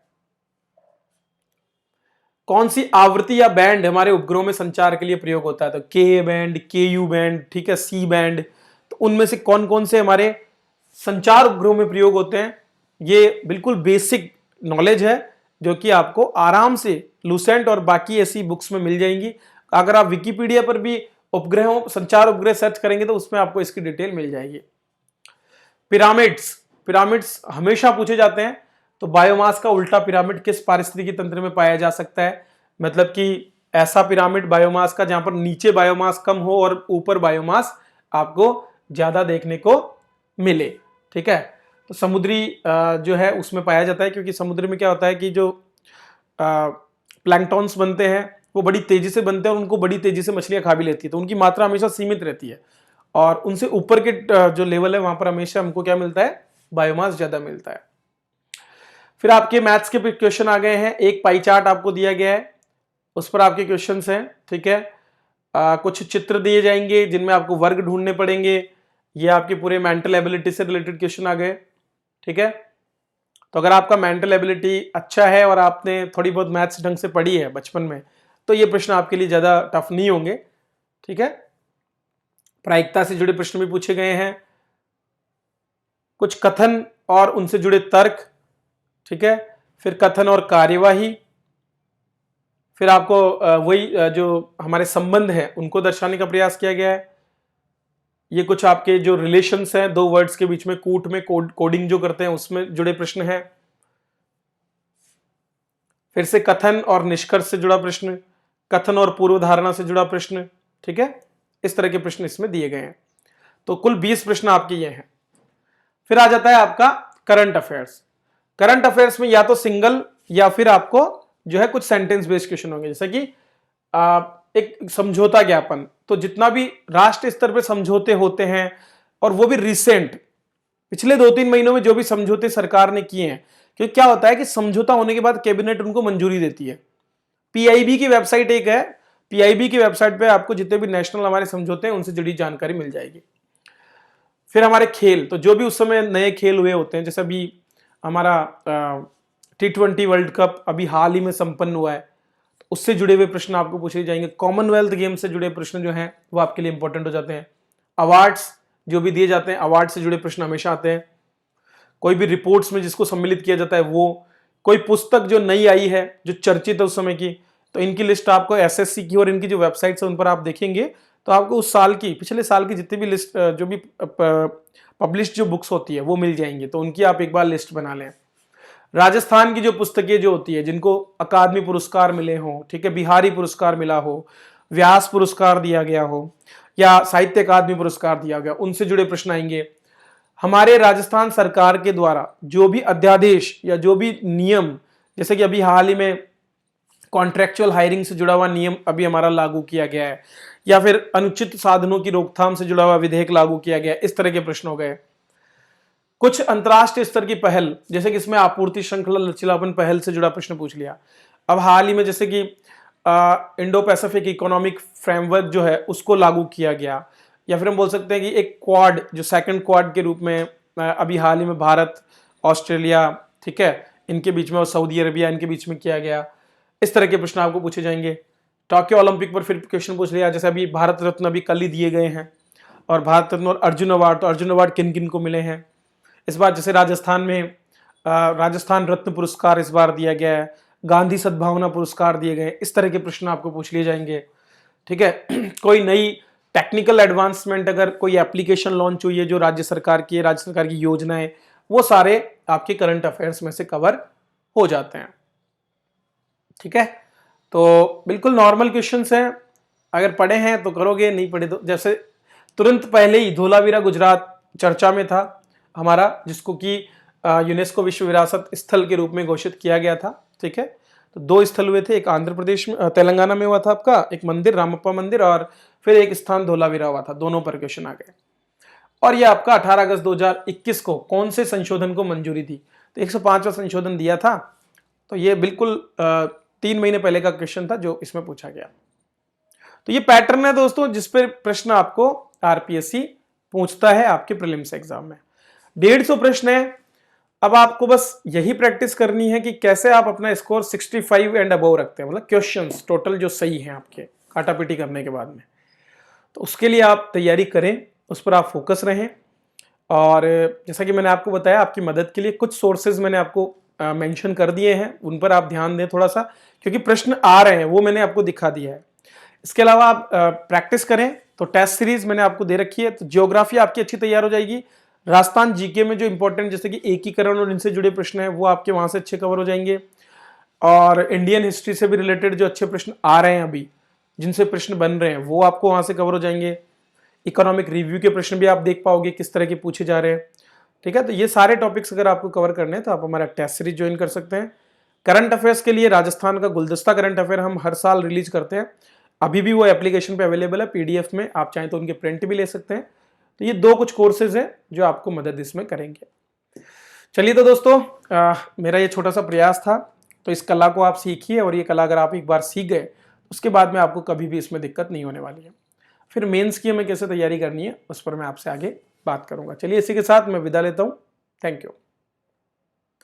कौन सी आवृत्ति या बैंड हमारे उपग्रहों में संचार के लिए प्रयोग होता है, तो के बैंड, KU बैंड, ठीक है, C बैंड, तो उनमें से कौन कौन से हमारे संचार उपग्रहों में प्रयोग होते हैं, ये बिल्कुल बेसिक नॉलेज है जो कि आपको आराम से लूसेंट और बाकी ऐसी बुक्स में मिल जाएंगी। अगर आप विकिपीडिया पर भी उपग्रहों, संचार उपग्रह सर्च करेंगे तो उसमें आपको इसकी डिटेल मिल जाएगी। पिरामिड्स हमेशा पूछे जाते हैं, तो बायोमास का उल्टा पिरामिड किस पारिस्थितिकी तंत्र में पाया जा सकता है, मतलब कि ऐसा पिरामिड बायोमास का जहां पर नीचे बायोमास कम हो और ऊपर बायोमास आपको ज्यादा देखने को मिले, ठीक है। तो समुद्री जो है उसमें पाया जाता है, क्योंकि समुद्र में क्या होता है कि जो प्लैंकटॉन्स बनते हैं वो बड़ी तेजी से बनते हैं और उनको बड़ी तेजी से मछलियां खा भी लेती है, तो उनकी मात्रा हमेशा सीमित रहती है और उनसे ऊपर के जो लेवल है वहां पर हमेशा हमको क्या मिलता है, बायोमास ज्यादा मिलता है। फिर आपके मैथ्स के क्वेश्चन आ गए हैं, एक पाई चार्ट आपको दिया गया है, उस पर आपके क्वेश्चंस हैं, ठीक है। कुछ चित्र दिए जाएंगे जिनमें आपको वर्ग ढूंढने पड़ेंगे, ये आपके पूरे मेंटल एबिलिटी से रिलेटेड क्वेश्चन आ गए, ठीक है। तो अगर आपका मेंटल एबिलिटी अच्छा है और आपने थोड़ी बहुत मैथ्स ढंग से पढ़ी है बचपन में, तो ये प्रश्न आपके लिए ज्यादा टफ नहीं होंगे, ठीक है। प्रायिकता से जुड़े प्रश्न भी पूछे गए हैं, कुछ कथन और उनसे जुड़े तर्क, ठीक है, फिर कथन और कार्यवाही, फिर आपको वही जो हमारे संबंध है उनको दर्शाने का प्रयास किया गया है। ये कुछ आपके जो रिलेशंस हैं दो वर्ड्स के बीच में, कूट में कोडिंग जो करते हैं उसमें जुड़े प्रश्न हैं। फिर से कथन और निष्कर्ष से जुड़ा प्रश्न, कथन और पूर्वधारणा से जुड़ा प्रश्न, ठीक है, इस तरह के प्रश्न इसमें दिए गए हैं। तो कुल 20 प्रश्न आपके ये हैं। फिर आ जाता है आपका करंट अफेयर्स। करंट अफेयर्स में या तो सिंगल या फिर आपको जो है कुछ सेंटेंस बेस्ड क्वेश्चन होंगे, जैसे कि एक समझौता ज्ञापन, तो जितना भी राष्ट्र स्तर पर समझौते होते हैं और वो भी रिसेंट पिछले 2-3 महीनों में जो भी समझौते सरकार ने किए हैं, क्योंकि क्या होता है कि समझौता होने के बाद कैबिनेट उनको मंजूरी देती है। PIB की वेबसाइट एक है, PIB की वेबसाइट पे आपको जितने भी नेशनल हमारे समझौते हैं उनसे जुड़ी जानकारी मिल जाएगी। फिर हमारे खेल, तो जो भी उस समय नए खेल हुए होते हैं, जैसे अभी हमारा T20 वर्ल्ड कप अभी हाल ही में संपन्न हुआ है, उससे जुड़े हुए प्रश्न आपको पूछे जाएंगे। कॉमनवेल्थ गेम से जुड़े प्रश्न जो हैं वो आपके लिए इंपॉर्टेंट हो जाते हैं। अवार्ड्स जो भी दिए जाते हैं, अवार्ड से जुड़े प्रश्न हमेशा आते हैं। कोई भी रिपोर्ट्स में जिसको सम्मिलित किया जाता है वो, कोई पुस्तक जो नई आई है जो चर्चित है उस समय की, तो इनकी लिस्ट आपको SSC की और इनकी जो वेबसाइट्स है उन पर आप देखेंगे तो आपको उस साल की, पिछले साल की जितनी भी लिस्ट जो भी पब्लिश जो बुक्स होती है वो मिल जाएंगी, तो उनकी आप एक बार लिस्ट बना लें। राजस्थान की जो पुस्तकें जो होती है जिनको अकादमी पुरस्कार मिले हों, ठीक है, बिहारी पुरस्कार मिला हो, व्यास पुरस्कार दिया गया हो या साहित्य अकादमी पुरस्कार दिया गया, उनसे जुड़े प्रश्न आएंगे। हमारे राजस्थान सरकार के द्वारा जो भी अध्यादेश या जो भी नियम, जैसे कि अभी हाल ही में कॉन्ट्रेक्चुअल हायरिंग से जुड़ा हुआ नियम अभी हमारा लागू किया गया है, या फिर अनुचित साधनों की रोकथाम से जुड़ा हुआ विधेयक लागू किया गया, इस तरह के प्रश्न हो गए। कुछ अंतरराष्ट्रीय स्तर की पहल, जैसे कि इसमें आपूर्ति श्रृंखला लचीलापन पहल से जुड़ा प्रश्न पूछ लिया। अब हाल ही में जैसे कि इंडो पैसिफिक इकोनॉमिक फ्रेमवर्क जो है उसको लागू किया गया, या फिर हम बोल सकते हैं कि एक क्वाड जो सेकंड क्वाड के रूप में अभी हाल ही में भारत, ऑस्ट्रेलिया, ठीक है, इनके बीच में, और सऊदी अरबिया, इनके बीच में किया गया। इस तरह के प्रश्न आपको पूछे जाएंगे। टोक्यो ओलंपिक पर फिर क्वेश्चन पूछ लिया, जैसे अभी भारत रत्न अभी कल ही दिए गए हैं, और भारत रत्न और अर्जुन अवार्ड, तो अर्जुन अवार्ड किन किन को मिले हैं इस बार। जैसे राजस्थान में राजस्थान रत्न पुरस्कार इस बार दिया गया है, गांधी सद्भावना पुरस्कार दिए गए। इस तरह के प्रश्न आपको पूछ लिए जाएंगे, ठीक है। कोई नई टेक्निकल एडवांसमेंट, अगर कोई एप्लीकेशन लॉन्च हुई है जो राज्य सरकार की है, राज्य सरकार की योजनाएं, वो सारे आपके करंट अफेयर्स में से कवर हो जाते हैं, ठीक है। तो बिल्कुल नॉर्मल क्वेश्चंस हैं, अगर पढ़े हैं तो करोगे, नहीं पढ़े तो, जैसे तुरंत पहले ही धोलावीरा गुजरात चर्चा में था हमारा, जिसको कि यूनेस्को विश्व विरासत स्थल के रूप में घोषित किया गया था, ठीक है। तो 2 स्थल हुए थे, एक आंध्र प्रदेश में, तेलंगाना में हुआ था आपका एक मंदिर, रामप्पा मंदिर, और फिर एक स्थान धोलावीरा हुआ था। दोनों पर क्वेश्चन आ गए। और ये आपका 18 अगस्त 2021 को कौन से संशोधन को मंजूरी दी, तो 105वां संशोधन दिया था। तो ये बिल्कुल 3 महीने पहले का क्वेश्चन था जो इसमें पूछा गया। तो ये पैटर्न है दोस्तों, जिस पर प्रश्न आपको आरपीएससी पूछता है आपके प्रीलिम्स एग्जाम में। 150 प्रश्न है। अब आपको बस यही प्रैक्टिस करनी है कि कैसे आप अपना स्कोर 65 एंड अबव रखते हैं, मतलब क्वेश्चंस टोटल जो सही हैं आपके काटापीटी करने के बाद में। तो उसके लिए आप तैयारी करें, उस पर आप फोकस रहें। और जैसा कि मैंने आपको बताया, आपकी मदद के लिए कुछ सोर्सेज मैंने आपको मेंशन कर दिए हैं, उन पर आप ध्यान दें थोड़ा सा, क्योंकि प्रश्न आ रहे हैं वो मैंने आपको दिखा दिया है। इसके अलावा आप प्रैक्टिस करें, तो टेस्ट सीरीज मैंने आपको दे रखी है। तो ज्योग्राफी आपकी अच्छी तैयार हो जाएगी। राजस्थान जीके में जो इंपॉर्टेंट, जैसे कि एकीकरण और इनसे जुड़े प्रश्न हैं, वो आपके वहां से अच्छे कवर हो जाएंगे। और इंडियन हिस्ट्री से भी रिलेटेड जो अच्छे प्रश्न आ रहे हैं अभी, जिनसे प्रश्न बन रहे हैं, वो आपको वहां से कवर हो जाएंगे। इकोनॉमिक रिव्यू के प्रश्न भी आप देख पाओगे किस तरह के पूछे जा रहे हैं, ठीक है। तो ये सारे टॉपिक्स अगर आपको कवर करने हैं तो आप हमारा टेस्ट सीरीज ज्वाइन कर सकते हैं। करंट अफेयर्स के लिए राजस्थान का गुलदस्ता करंट अफेयर हम हर साल रिलीज करते हैं, अभी भी वो एप्लीकेशन पे अवेलेबल है पीडीएफ में, आप चाहें तो उनके प्रिंट भी ले सकते हैं। तो ये 2 कुछ कोर्सेज हैं जो आपको मदद इसमें करेंगे। चलिए तो दोस्तों, मेरा ये छोटा सा प्रयास था। तो इस कला को आप सीखिए, और ये कला अगर आप एक बार सीख गए, उसके बाद में आपको कभी भी इसमें दिक्कत नहीं होने वाली है। फिर मेंस की हमें कैसे तैयारी करनी है उस पर मैं आपसे आगे बात करूंगा। चलिए इसी के साथ मैं विदा लेता हूं। Thank you.